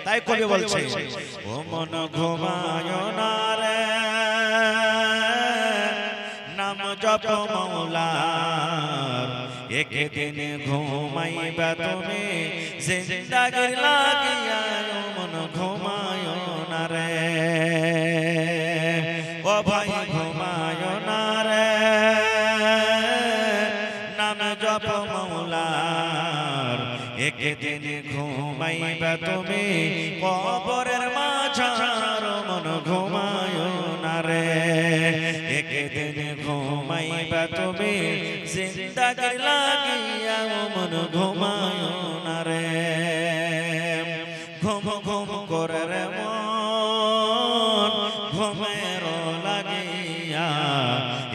তাই কবি বলছে ও মন ঘুমায় না রে নাম জপ মওলার একদিন ঘুমাইবা তুমি জিন্দেগি লাগিয়া ও মন ঘুমায় না রে ও ভাই ঘুমায় না রে নাম জপ মওলার একদিন ঘুমাইবা তুমি কবরের মাঝার মন ঘুমায় না রে একদিন ঘুমাইবা তুমি জিন্দেগি লাগিয়া মন ঘুমায় না রে ঘুম ঘুম করে রে মন ঘুমের লাগিয়া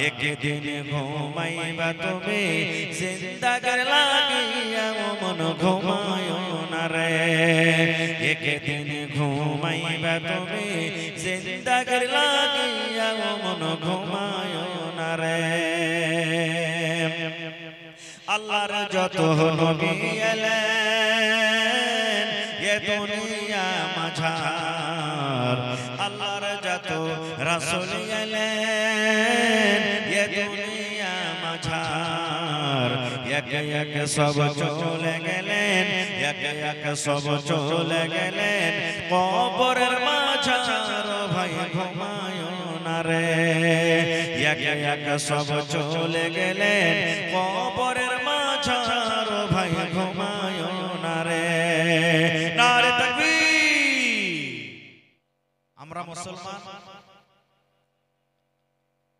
একদিন ঘুমাইবা তুমি জিন্দেগি লাগিয়া মন ঘুমায় না রে একদিন ঘুমাইবা তুমি জিন্দেগি লাগিয়া মন ঘুমায় না রে আল্লাহর যত নবী এলেন এ দুনিয়া মাঝার আল্লাহর যত রাসূল এলেন এ দুনিয়া মাঝার এক এক সব চলে গেলেন এক এক সব চলে গেলেন কবরের মাঝার ভাই ঘুমায় না রে এক এক সব চলে গেলেন কবরের মাঝার ভাই ঘুমায় না রে নারে তাকবীর আমরা মুসলমান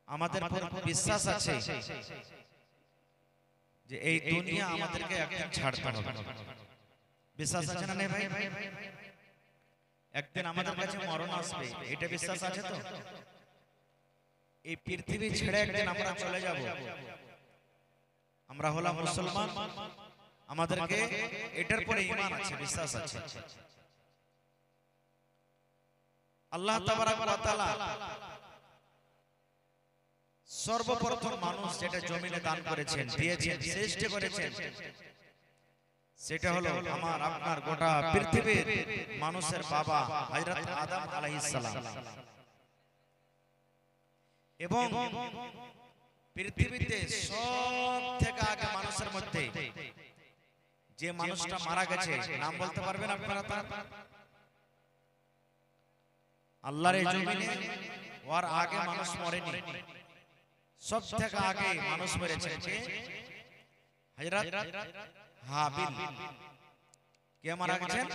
আমাদের বিশ্বাস আছে যে এই দুনিয়া আমাদেরকে একদিন ছাড়তে হবে বিশ্বাস আছে না ভাই একদিন আমাদের কাছে মরণ আসবে এটা বিশ্বাস আছে তো এই পৃথিবী ছেড়ে একদিন আমরা চলে যাব আমরা হলাম মুসলমান আমাদেরকে এটার পরে ঈমান আছে বিশ্বাস আছে আল্লাহ তাবারক ওয়া তাআলা সর্বপ্রথম মানুষ যেটা জমিনে দান করেছেন দিয়েছেন সৃষ্টি করেছেন সেটা হলো আমার আপনার গোটা পৃথিবীর মানুষের বাবা হযরত আদম আলাইহিস সালাম এবং পৃথিবীতে সব থেকে আগে মানুষের মধ্যে যে মানুষটা মারা গেছে নাম বলতে পারবেন আপনারা আল্লাহর এই জমিনে ওর আগে মানুষ মরেনি সব থেকে আগে মানুষ মরেছে কে হযরত হাবিল কে মারা গেছেন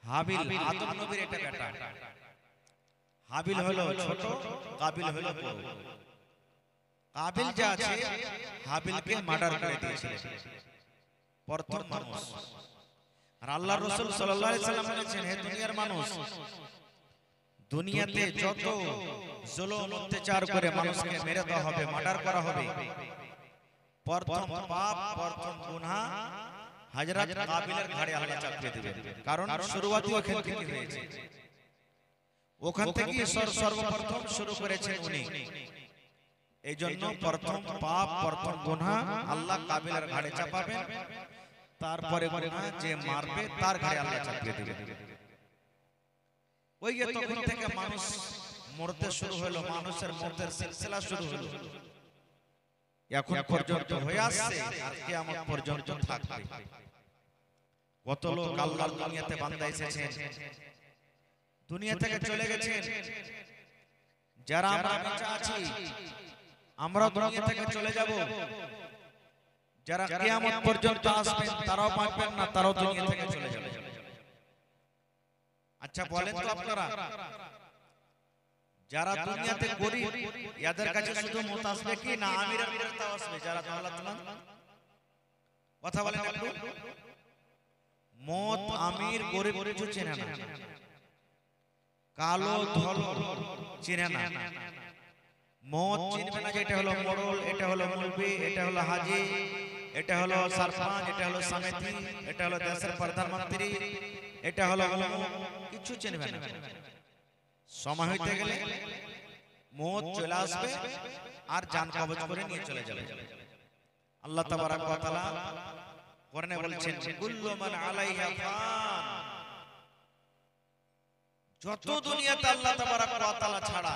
হাবিল আদম নবীর একটা বেটা হাবিল হলো ছোট কাবিল হলো বড় কাবিল যা আছে হাবিলকে মার্ডার করে দিয়েছিল প্রথম মানুষ আর আল্লাহর রাসূল সাল্লাল্লাহু আলাইহি সাল্লাম বলেছেন হে দুনিয়ার মানুষ দুনিয়াতে যত জুলুম অত্যাচার করে মানুষকে মেরে দেওয়া হবে মার্ডার করা হবে প্রথম পাপ প্রথম গুনাহ হযরত কাবিলের ঘাড়ে আল্লাহ চাপিয়ে দিবেন কারণ শুরুয়াত ওখান থেকে হয়েছে ওখান থেকে সর্বপ্রথম শুরু করেছেন উনি এইজন্য প্রথম পাপ প্রথম গুনাহ আল্লাহ কাবিলের ঘাড়ে চাপাবেন তারপরে গুনাহ যে মারবে তার ঘাড়ে আল্লাহ চাপিয়ে দিবেন ওই যে তখন থেকে মানুষ মরতে শুরু হলো মানুষের মরদের সিলসিলা শুরু হলো এখন পর্যন্ত হয়ে আসছে আর কিয়ামত পর্যন্ত থাকবে কত লোক আল্লাহর দুনিয়াতে বান্দা এসেছেন দুনিয়া থেকে চলে গেছেন যারা আমরা বেঁচে আছি আমরা দুনিয়া থেকে চলে যাব যারা কিয়ামত পর্যন্ত আসবেন তারাও বাঁচবেন না তারাও দুনিয়া থেকে চলে যাবে আচ্ছা বলেন তো আপনারা যারা দুনিয়াতে গরীব এদের কাছে শুধু মত আসবে কি না আমিরের বিরুদ্ধে আসবে যারা দৌলতমান কথা বলেন একটু মত আমির গরীব কিছু চেনে না কালো ধলো চেনে না মত চিনবে না যে এটা হলো মোড়ল এটা হলো মুলবি এটা হলো হাজি এটা হলো সরপঞ্চ এটা হলো সমিতি এটা হলো দেশের প্রধানমন্ত্রী এটা হলো কিছু চিনবে না সময় হইতে গেলে মত চলে আসবে আর জান কবজ করে নিয়ে চলে যাবে আল্লাহ তাবারক ওয়া তাআলা কোরআনে বলছেন কুল্লু মান আলাইহা ফান যত দুনিয়াতে আল্লাহ তাবারক ওয়া তাআলা ছাড়া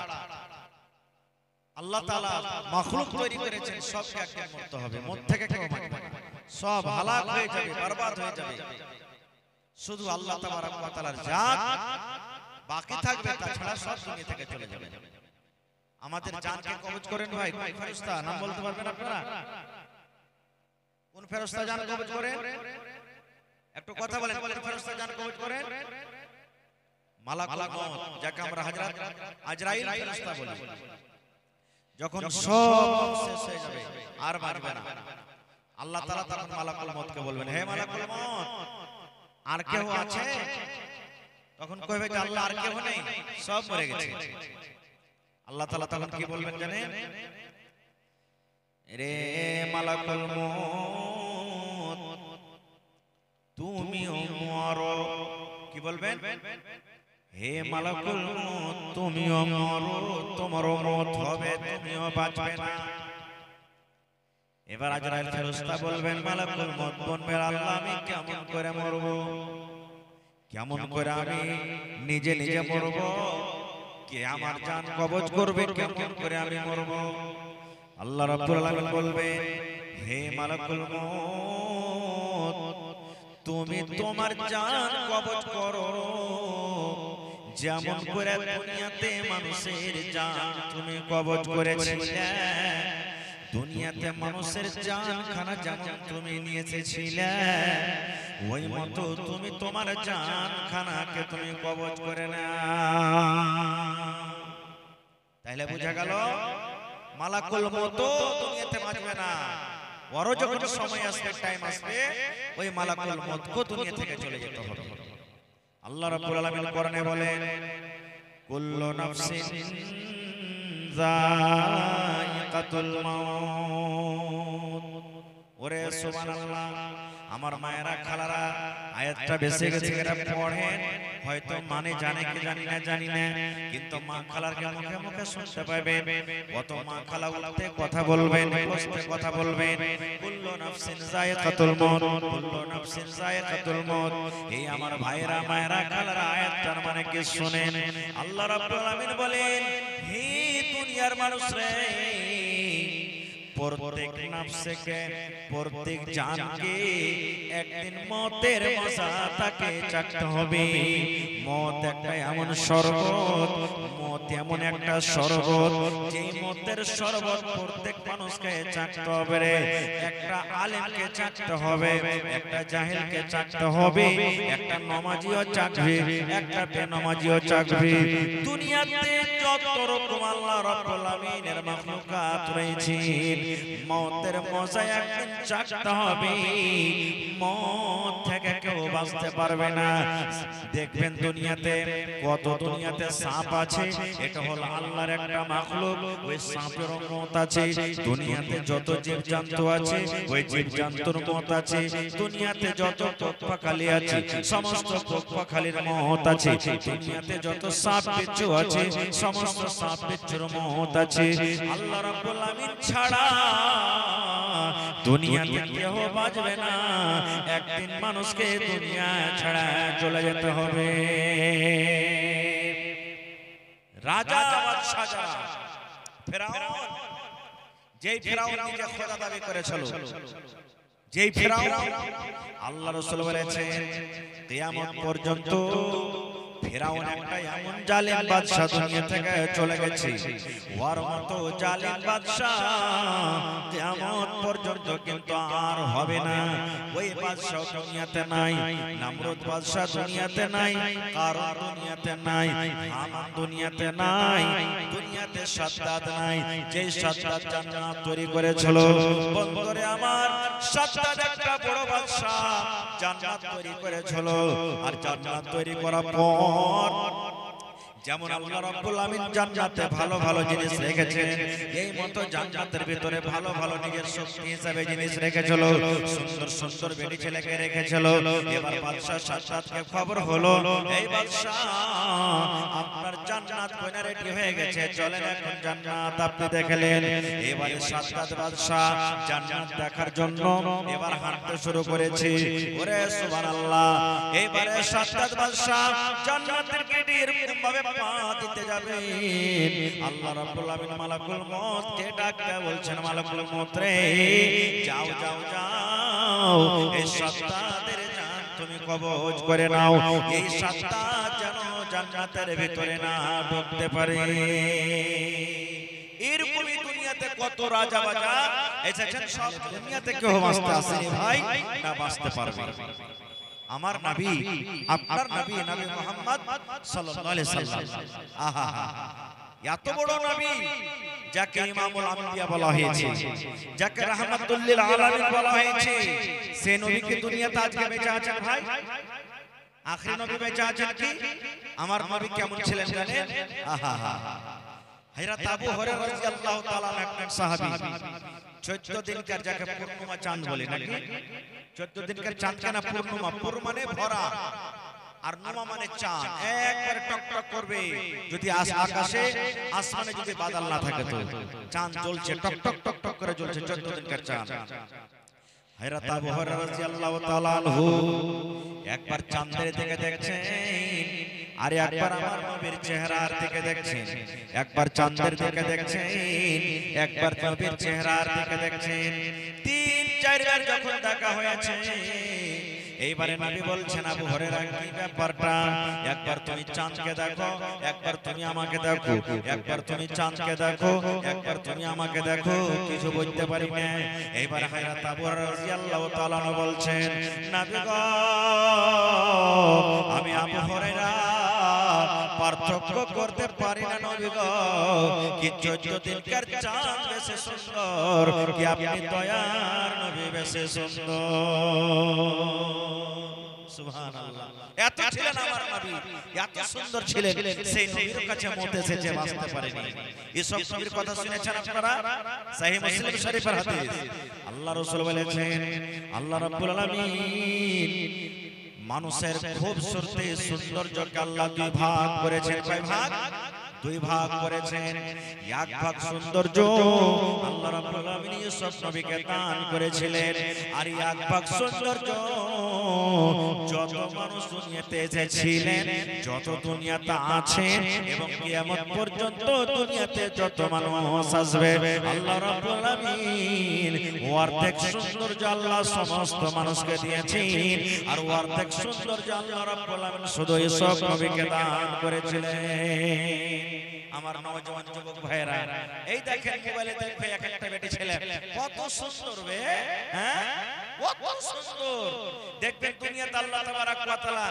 আল্লাহ তাআলা মাখলুক তৈরি করেছেন সবকে একদিন মরতে হবে, মত থেকে কেউ বাঁচবে না, সব হালাক হয়ে যাবে, বরবাদ হয়ে যাবে। শুধু আল্লাহ তাবারক ওয়া তাআলার জাত বাকি থাকবে, তাছাড়া সব দুনিয়া থেকে চলে যাবে। আমাদের জানকে কবজ করেন ভাই কোন ফেরেশতা, নাম বলতে পারবেন আপনারা? কোন ফেরেশতা জান কবজ করেন? একটু কথা বলেন, কোন ফেরেশতা জান কবজ করেন? মালাকুল মউত, যাকে আমরা হযরত আজরাইল ফেরেশতা বলি। যখন সব শেষ হয়ে যাবে আর বাঁচবে না, আল্লাহ তাআলা তখন মালাকুল মউতকে বলবেন, হে মালাকুল মউত, আর কেউ আছে? তখন কইবে যে আল্লাহ আর কেউ নেই, সব মরে গেছে। আল্লাহ তাআলা তখন কি বলবেন জানেন? রে মালাকুল মউত, তুমিও মরো। কি বলবেন? হে মালাকুল মউত, তুমিও মরো, তোমারও মত হবে, তুমিও বাঁচবে না। এবার আজরাইল ফেরেশতা বলবেন, মালাকুল মউত বলবেন, আল্লাহ আমি কেমন করে মরব? কেমন করে আমি নিজে নিজে মরব? কে আমার জান কবজ করবে? কেমন করে আমি মরব? আল্লাহ রাব্বুল আলামিন বলবেন, হে মালাকুল মউত, তুমি তোমার জান কবজ করো যেমন করে দুনিয়াতে মানুষের জান তুমি কবজ করেছিলে। দুনিয়াতে মানুষের জান খানা যেমন তুমি নিয়ে এসেছিলে, ওই মতো তুমি তোমার জান খানাকে তুমি কবজ করে না। তাহলে বুঝা গেল মালাকুল মউত দুনিয়াতে বাঁচবে না, ওরও যখন সময় আসবে, টাইম আসবে, ওই মালাকুল মউতকে দুনিয়া থেকে চলে যেতে হবে। আল্লাহ রাব্বুল আলামিন কোরআনে বলেন, কুল্লু নাফসিন যায়িকাতুল মাউত। ওরে সুবহানাল্লাহ, আমার মায়েরা খালারা আয়াতটা বেশি গেছে এরা পড়েন, হয়তো মানে জানে কি জানি না, কিন্তু মা খালারকে মুখে মুখে শুনতে পাবেন। কত মা খালা উঠতে কথা বলবেন, বসতে কথা বলবেন, কুল্লু নাফসিন যায়িকাতুল মাউত, কুল্লু নাফসিন যায়িকাতুল মাউত। এই আমার ভাইরা মায়েরা খালারা আয়াতটার মানে কি শুনেন। আল্লাহ রাব্বুল আলামিন বলেন, হে দুনিয়ার মানুষ রে, প্রত্যেক নফসকে, প্রত্যেক জানকে একদিন মতের মজা তাকে চাখতে হবে। মত একটা এমন শরবত, মত এমন একটা শরবত, যে মতের শরবত প্রত্যেক মানুষকে চাখতে হবে রে। একটা আলেমকে চাখতে হবে, একটা জাহেলকে চাখতে হবে, একটা নমাজিও চাখবে, একটা বেনমাজিও চাখবে। দুনিয়াতে যত রকম আল্লাহ রাব্বুল আলামিনের মাখলুকাত রয়েছে, মতের মজা একদিন চাখতে হবে। মত থেকে কেউ বাঁচতে পারবে না। দেখবেন দুনিয়াতে কত দুনিয়াতে সাপ আছে, এটা হলো আল্লাহর একটা মাখলুক, ওই সাপের মত আছে। দুনিয়াতে যত জীবজন্তু আছে, ওই জীবজন্তুর মত আছে। দুনিয়াতে যত পোকাখালি আছে, সমস্ত পোকাখালির মত আছে। দুনিয়াতে যত সাপ বিচ্ছু আছে, সমস্ত সাপ বিচ্ছুর মত আছে। আল্লাহ রাব্বুল আলামিন ছাড়া দুনিয়াতে কেউ বাঁচবে না। একদিন মানুষকে দুনিয়া ছাড়া চলে যেতে হবে। রাজা বাদশা যারা, ফেরাউন, যেই ফেরাউন নিজে খোদা দাবি করেছিল, যেই ফেরাউন, আল্লাহ রাসূল বলেছেন কিয়ামত পর্যন্ত ফেরাউন একটা এমন জালিম বাদশা দুনিয়া থেকে চলে গেছে, ওর মতো জালিম বাদশা কিয়ামত পর্যন্ত কিন্তু আর হবে না। ওই বাদশা দুনিয়াতে নাই, নমরুদ বাদশা দুনিয়াতে নাই, কারুন দুনিয়াতে নাই, হামান দুনিয়াতে নাই, দুনিয়াতে সাদ্দাত নাই। যে সাদ্দাত জান্নাত তৈরি করেছিল, বন্ধুরে আমার, সাদ্দাত একটা বড় বাদশা জান্নাত তৈরি করেছিল। আর জান্নাত তৈরি করার পর যেমন আল্লাহ রাব্বুল আমিন জান্নাতে ভালো ভালো জিনিস রেখেছেন, এই মতো জান্নাতের ভিতরে ভালো ভালো নিজের শক্তি হিসাবে জিনিস রেখেছিল, সুন্দর সুন্দর বেটি ছেলেকে রেখেছিল। এবার বাদশা সাজ্জাদকে খবর হলো, এই বাদশা আপনার জান্নাত বনে রেডি হয়ে গেছে, চলেন এখন জান্নাত আপনি দেখলেন। এবারে সাজ্জাদ বাদশা জান্নাত দেখার জন্য এবার হাঁটতে শুরু করেছে। ওরে সুবহানাল্লাহ, এবারে সাজ্জাদ বাদশা জান্নাতের গেটে এরকম ভাবে পা দিতে যাবে, আল্লাহ রাব্বুল আমিন মালাকুল মউত কে ডাকতে বলছেন, মালাকুল মউত রে যাও যাও যাও, এই সাজ্জাদের জান তুমি কবজ করে নাও, এই সাজ্জাদ যেন জান্নাতের ভিতরে না ঢুকতে পারে। এরকমই দুনিয়াতে কত রাজা বাজা এসেছেন, সব দুনিয়াতে কেউ বাঁচতে আসেনি ভাই, না বাঁচতে পারবে। আমার নবী, আপনার নবী, নবী মুহাম্মদ সাল্লাল্লাহু আলাইহি সাল্লাম, আহা এত বড় নবী যাকে ইমামুল আম্বিয়া বলা হয়েছে, যাকে রাহমাতুল লিল আলামিন বলা হয়েছে, সেই নবীকে দুনিয়াতে আজকে বেঁচে আছেন ভাই। আখেরি নবী বেঁচে আছেন কি? আমার নবী কেমন ছিলেন জানেন? আহা হযরত আবু হুরায়রা রাদিয়াল্লাহু তাআলা একজন সাহাবী, 14 দিনকার যাকে পূর্ণিমা চাঁদ বলে নাকি, 14 দিনকার চাঁদ কেন পূর্ণিমা? পূর্ণ মানে ভরা, আর নুমা মানে চাঁদ, একবার টকটক করবে। যদি আকাশে আসমানে যদি বাদল না থাকে তো চাঁদ জ্বলছে, টকটক টকটক করে জ্বলছে 14 দিনকার চাঁদ। হযরত আবু হুরায়রা রাদিয়াল্লাহু তাআলা আনহু একবার চাঁদের দিকে দেখছেন, আর একবার আমার নবীর চেহারার দিকে দেখছেন, একবার চাঁদের দিকে দেখছেন, একবার নবীর চেহারার দিকে দেখছেন। 3-4 বার যখন দেখা হয়েছে, এইবারে নবী বলছেন, আবু হুরায়রা কি ব্যাপারটা? একবার তুমি চাঁদকে দেখো, একবার তুমি আমাকে দেখো, একবার তুমি চাঁদকে দেখো, একবার তুমি আমাকে দেখো, কিছু বুঝতে পারি না। এইবার হযরত আবু হুরায়রা রাদিয়াল্লাহু তাআলা বলছেন, নবী গো, আমি আবু হুরায়রা পার্থক্য করতে পারি না নবী গো, কি 14 দিনকার চাঁদ বেশি সুন্দর, কি আপনি দয়ার নবী বেশি সুন্দর। সুবহানাল্লাহ, এত ছিলেন আমার নবী, এত সুন্দর ছিলেন, সেই নবীর কাছে মত এসেছে, বাঁচতে পারেনি। এসব নবীর কথা শুনেছেন আপনারা? সহিহ মুসলিম শরীফের হাদিস, আল্লাহ রাসূল বলেছেন, আল্লাহ রাব্বুল আলামিন মানুষের খুবসুরতি সৌন্দর্যকে আল্লাহ দুই ভাগ করেছেন। কয় ভাগ? দুই ভাগ করেছেন। এক ভাগ সৌন্দর্য আল্লাহ রাব্বুল আলামিন ইউসুফ নবীকে দান করেছিলেন, আর এক ভাগ সৌন্দর্য যত মানুষ দুনিয়াতে এসেছিলেন, যত দুনিয়াতে আছেন এবং কিয়ামত পর্যন্ত দুনিয়াতে যত মানুষ আসবে, আল্লাহ রাব্বুল আলামিন অর্ধেক সৌন্দর্য আল্লাহ সমস্ত মানুষকে দিয়েছেন, আর অর্ধেক সৌন্দর্য আল্লাহ রাব্বুল আলামিন শুধু ইউসুফ নবীকে দান করেছিলেন। আমার নওজোয়ান যুবক ভাইরা, এই দেখেন মোবাইলে দেখবে এক একটা বেটি ছেলে কত সুন্দর বে, হ্যাঁ কত সুন্দর। দেখবেন দুনিয়াতে আল্লাহ তাবারাক ওয়া তাআলা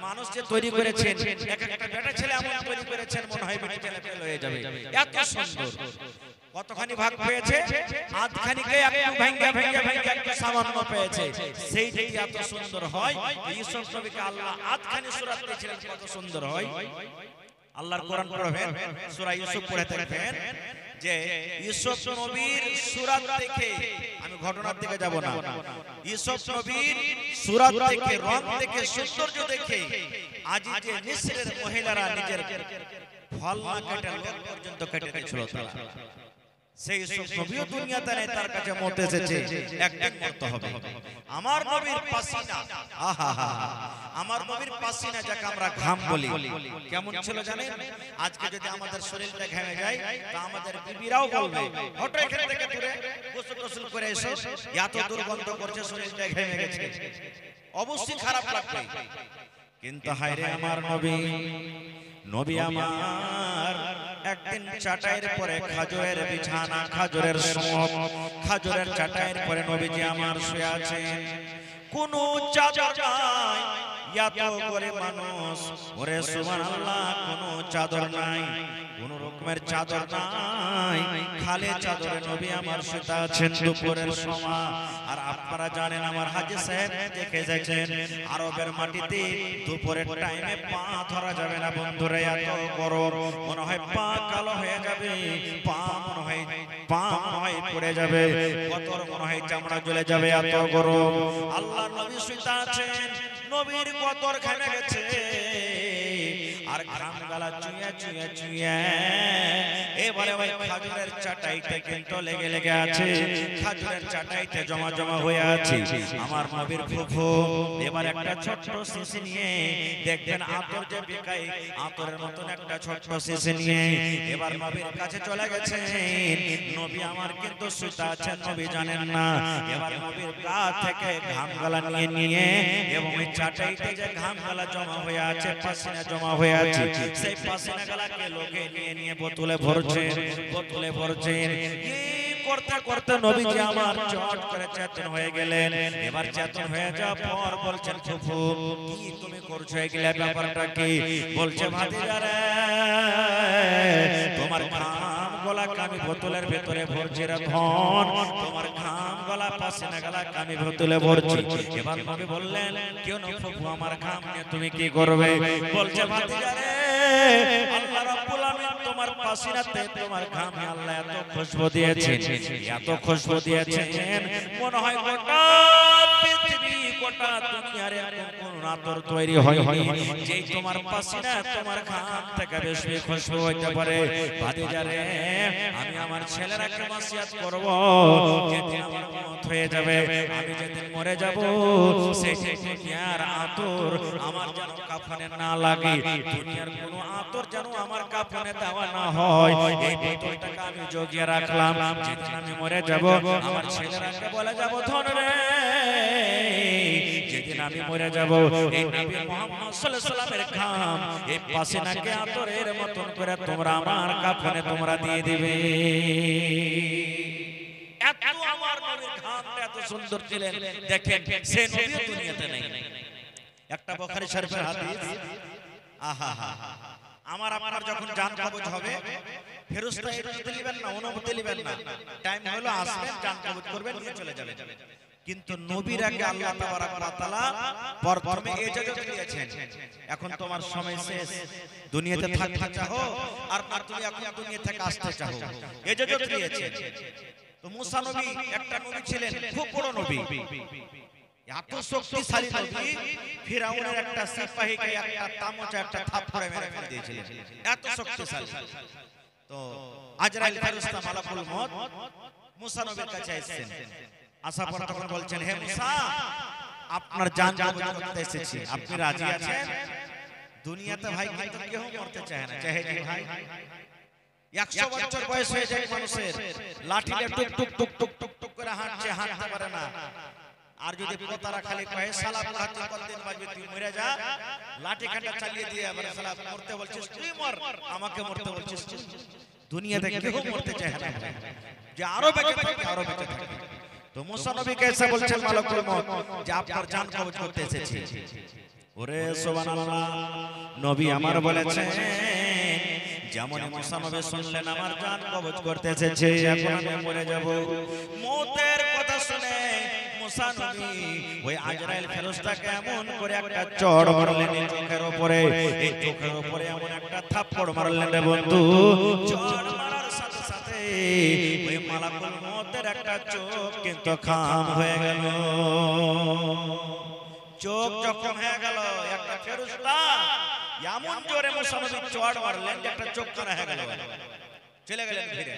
মানুষ যে তৈরি করেছেন, এক একটা বেটা ছেলে এমন তৈরি করেছেন মনে হয় বেটি ছেলে ফেল হয়ে যাবে, এত সুন্দর। কতখানি ভাগ পেয়েছে? আধখানিকে একটু ভাঙা ভাঙা ভাঙা একটু সামান্য পেয়েছে, সেইটাই এত সুন্দর হয়। ইউসুফ নবীকে আল্লাহ আধখানি সূরা দিয়েছিলেন, কত সুন্দর হয়। আল্লাহর কোরআন পড়বেন, সূরা ইউসুফ পড়ে থাকবেন, যে ইউসুফ নবীর সূরা দেখে, আমি ঘটনার দিকে যাব না, ইউসুফ নবীর সূরা দেখে, রং দেখে, সৌন্দর্য দেখে আজ যে মিশরের মহিলারা নিজের ফল না কেটে লোক পর্যন্ত কেটে দিয়েছিল, তারা সেই ইউসুফ নবীও দুনিয়াতে নেই, তার কাছে মত এসেছে, একদিন মরতে হবে। আমার নবীর পাসিনা, আহা আমার নবীর পাসিনা যাকে আমরা ঘাম বলি, কেমন ছিল জানেন? আজকে যদি আমাদের শরীরটা ঘেমে যায়, তা আমাদের বিবিরাও বলবে, হটো এখান থেকে দূরে, গোসল করে এসো, এত দুর্গন্ধ করছে, শরীরটা ঘেমে গেছে, অবশ্যই খারাপ লাগবে। কিন্তু হায় রে আমার নবী, নবী আমার একদিন চাটাইয়ের পরে খাজুরের বিছানা, খাজুরের সমক, খাজুরের চাটাইয়ের পরে নবীজি আমার শুয়ে আছেন, কোনো চাদর নাই, এত করে মানুষ, ওরে সুবহানাল্লাহ, কোনো চাদর নাই, কোন রকমের চাদর নাই, খালি চাদরে নবী আমার শুতে আছেন দুপুরের সময়। আর আপনারা জানেন আমার হাজী সাহেব দেখে যাচ্ছেন আরবের মাটিতে দুপুরের টাইমে পা ধরা যাবে না বন্ধুরা, এত গরম, মনে হয় পা কালো হয়ে যাবে, পা মনে হয় পড়ে যাবে, কতর মনে হয় চামড়া জ্বলে যাবে, এত গরম। আল্লাহর নবী শুতে আছেন, নবীর কতর ঘেমে গেছে, আর ঘাম গালা চুইয়া চুইয়া চুইয়া এবারে ওই খাজুরের চাটাইতে কিন্তু লেগে লেগে আছে, খাজুরের চাটাইতে জমা জমা হয়ে আছে। আমার নবীর ফুফু এবার একটা ছোট্ট শিশি নিয়ে, দেখবেন আতর যে বিকাই আতরের মতন একটা ছোট্ট শিশি নিয়ে এবার নবীর কাছে চলে গেছেন। নবী আমার কিন্তু শুতে আছেন, নবী জানেন না। এবার নবীর গা থেকে ঘাম গালা নিয়ে নিয়ে এবং ওই চাটাইতে যে ঘাম গালা জমা হয়ে আছে, পাসিনা জমা হয়ে আছে, সেই পাসিনা গালাকে লোকে নিয়ে নিয়ে বোতলে ভরছেন, বোতলে ভরছেন। করতে করতে নবীজি আমার চট করে চেতন হয়ে গেলেন। এবার চেতন হয়ে যাওয়ার পর বলছেন, ফুফু কি তুমি করছো, এগুলা ব্যাপারটা কি? বলছে, ভাতিজা রে, তোমার ঘাম গলা আমি বোতলের ভেতরে ভরছি রে ধন, তোমার ঘাম গলা পাসিনা গলা আমি বোতলে ভরছি। এবার নবী বললেন, কেন ফুফু আমার ঘাম নিয়ে তুমি কি করবে? বলছে, ভাতিজা রে, আল্লাহ রাব্বুল আমিন তোমার পাসিনাতে তোমার ঘামে আল্লাহ এত খুশবু দিয়েছেন, এত খুশবু দিয়েছেন, মনে হয় গোটা পৃথিবী গোটা দুনিয়ার এরকম কোন আতর তৈরি হয়নি যেই তোমার পাসিনা তোমার ঘাম থেকে বেশি খুশবু হইতে পারে। ভাতিজা রে, আমি আমার ছেলেরাকে ওসিয়ত করব, যেদিন আমার মওত হয়ে যাবে, আমি যেদিন মরে যাব, সেই দুনিয়ার আতর আমার যেন কাফনে না লাগে, দুনিয়ার কোনো আতর যেন আমার কাফনে দেওয়া না হয়। এই বোতলটাকে আমি জগিয়ে রাখলাম, যেদিন আমি মরে যাব আমার ছেলেরাকে বলে যাব, ধন রে, যেদিন আমি মরে যাব এই নবী মুহাম্মদ সাল্লাল্লাহু আলাইহি ওয়াসাল্লামের ঘাম এই পাসিনাকে আতরের মতন করে তোমরা আমার কাফনে তোমরা দিয়ে দিবে। এত আমার নবীর ঘামটা এত সুন্দর ছিলেন, দেখেন সে নবী দুনিয়াতে নেই। একটা বুখারী শরীফের হাদিস, আহা আমার আপনার যখন জান কবজ হবে, ফেরেশতা ইজাজত দিবেন না, অনুমতি দিবেন না, টাইম হলো আসবেন, জান কবজ করবেন, নিয়ে চলে যাবেন। কিন্তু নবীর আগে আল্লাহ তাবারক ওয়া তাআলা প্রথমে ইজাজত দিয়েছেন, এখন তোমার সময় শেষ, দুনিয়াতে থাকতে চাও আর না তুমি এখন দুনিয়া থেকে আসতে চাও, ইজাজত দিয়েছেন। তো মুসা নবী একটা নবী ছিলেন, খুব বড় নবী, এত শক্তিশালী নবী, ফিরাউনের একটা সিপাহীকে একটা তামচা একটা থাপ্পড়ে মেরে ফেলে দিয়েছিলেন, এত শক্তিশালী। তো আজরাইল ফেরেশতা মালাকুল মউত মুসা নবীর কাছে এসেছেন, আসার পর তখন বলছেন, হে মুসা, আপনার জান কবজ করতে এসেছি, আপনি রাজি আছেন? দুনিয়াতে ভাই কিন্তু কেউ মরতে চায় না, চাহে জি ভাই 100 বছর বয়স হয়ে যায় মানুষের, লাঠিতে টুক টুক টুক টুক টুক টুক করে হাঁটছে, হাঁটতে পারে না। আর যদি পোতারা খালি কয়ে সালা হাতে কতদিন বাজবে, তুই মরে যা, লাঠি কাটা চালিয়ে দিয়ে আবার সালা মরতে বলছিস, তুই মর, আমাকে মরতে বলছিস। দুনিয়াতে কেউ মরতে চায় না, যে আরো বেঁচে থাকে, আরো বেঁচে থাকে। তো মুসা নবীকে এসে বলছেন মালাকুল মউত যে আপনার জান কবজ করতে এসেছি। ওরে সুবহানাল্লাহ, নবী আমার বলেছেন, যেমন মুসা নবী শুনলেন আমার জান কবজ করতে এসেছে, এখন আমি মরে যাব, মওতের কথা শুনে মুসা নবী ওই আজরাইল ফেরেশতাকে এমন করে একটা চড় মারলেন চোখের উপরে, এই চোখের উপরে এমন একটা থাপ্পড় মারলেন রে বন্ধু, চড় মারার সাথে সাথে ওই মালাকুল মউতের একটা চোখ কিন্তু খাম হয়ে গেল। চোখ জখম হয়ে গেল, একটা ফেরেশতা এমন জোরে মুসা নবী চড় মারলেন যে একটা চোখ কানা হয়ে গেল, চলে গেলেন ফিরে।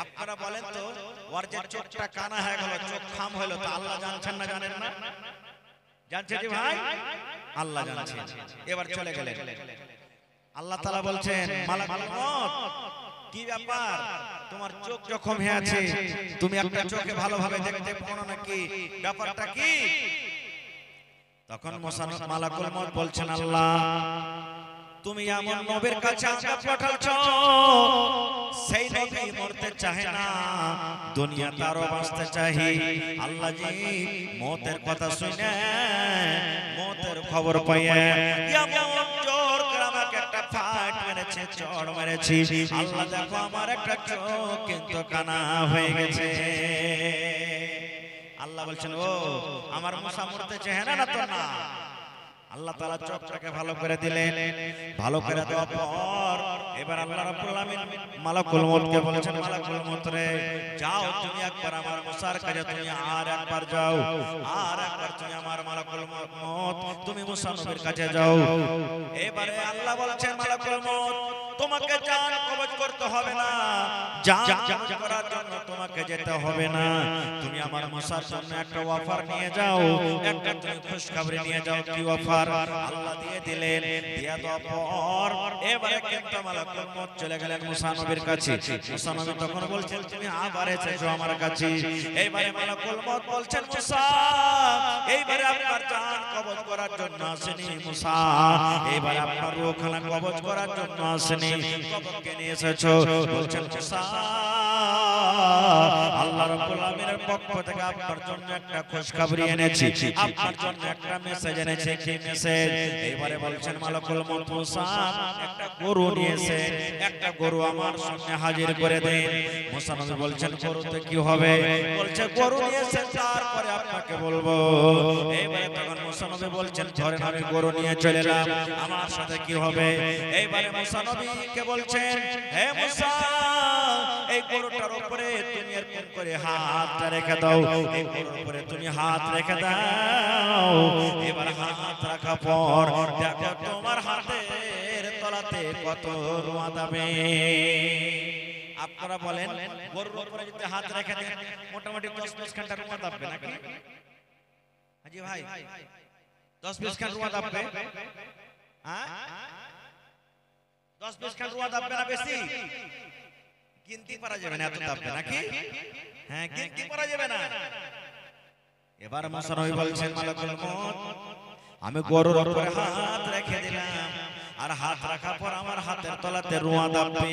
আপনারা বলেন তো, ওর যে চোখটা কানা হয়ে গেল, চোখ খাম হলো, তো আল্লাহ জানছেন না জানেন না? জানছেন কি ভাই? আল্লাহ জানছেন। এবার চলে গেলেন, আল্লাহ তাআলা বলছেন, মালাকুল মউত কি ব্যাপার, তোমার চোখ জখম হয়ে আছে, তুমি একটা চোখে ভালোভাবে দেখতে পাও না কি, ব্যাপারটা কি? তখন মালাকুল মউত বলছেন, আল্লাহ তুমি এমন নবীর কাছে আমাকে পাঠাচ্ছো, সেই নবী মরতে চাহে না, দুনিয়াতে আরো বাঁচতে চাই। আল্লাহ জি মওতের কথা শুনে মওতের খবর পাইয়া এমন জোর করে আমাকে একটা ফাট মেরেছে, চড় মেরেছি, আল্লাহ দেখো আমার একটা চোখ কিন্তু কানা হয়ে গেছে। আল্লাহ বলছেন ও আমার মুসা মরতেছে, হ্যাঁ না তো না। আল্লাহ তাআলা চোখটাকে ভালো করে দিলেন, ভালো করে দেওয়ার পর এবার আল্লাহ রাব্বুল আলামিন মালাকুল মউতকে বলেছেন, মালাকুল মউত রে যাও তুমি একবার আমার মুসার কাছে, তুমি আর একবার যাও, আর একবার তুমি আমার মালাকুল মউত তুমি মুসা নবীর কাছে যাও। এবারে আল্লাহ বলেছেন মালাকুল মউত তোমাকে জান কবজ করতে হবে না, জান করার জন্য তোমাকে যেতে হবে না, তুমি আমার মুসার জন্য একটা অফার নিয়ে যাও, একটা তুমি খুশখবরি নিয়ে যাও। কি অফার? আল্লাহ দিয়ে দিলেন। দিয়া দেওয়ার পর এবারে কিন্তু মালাকুল মউত চলে গেলেন মুসা নবীর কাছে। মুসা নবী তখন বলছেন তুমি আবার এসেছো আমার কাছে। এইবারে মালাকুল মউত বলছেন মুসা এইবারে আপনার জান কবজ করার জন্য আসেনি মুসা, এইবারে আপনার রূহখানা কবজ করার জন্য আসেনি, কবরকে নিয়ে এসেছো। বলছেন মুসা আল্লাহ রাব্বুল আলামিনের পক্ষ থেকে আপনার জন্য একটা খুশখবরি এনেছি, আপনার জন্য একটা মেসেজ এনেছি। কি মেসেজ? এইবারে বলছেন মালাকুল মউত মুসা একটা গরু নিয়েছে, একটা গরু আমার সামনে হাজির করে দেন। মুসা নবী বলছেন গরুতে কি হবে? বলছে গরু নিয়েছে তারপরে আপনাকে বলবো। এইবারে তখন মুসা নবী বলছেন ধরেন আমি গরু নিয়ে চলে এলাম, আমার সাথে কি হবে? এইবারে মুসা নবীকে বলছেন হে মুসা এই গরুটার উপরে তুমি এরকম করে হাতটা রেখে দাও, এই গরুর উপরে তুমি হাত রেখে দাও। এবার হাত রাখা পর দেখো তোমার হাতের তলাতে কত রোঁয়া দাবে। আপনারা বলেন গরুর উপরে যদি হাত রেখে দেন মোটামুটি 10-20 ঘন্টা রোঁয়া দাববে নাকি? হাজি ভাই 10-20 ঘন্টা রোঁয়া দাববে? হ্যাঁ 10-20 ঘন্টা রোঁয়া দাববে না বেশি? গিনতি পারা যাবে না, এত দাববে নাকি? হ্যাঁ গিনতি পারা যাবে না। এবার মুসা নবী বলছেন মালাকুল মউত আমি গরুর উপরে হাত রেখে দিলাম, আর হাত রাখার পর আমার হাতের তলাতে রোঁয়া দাববে।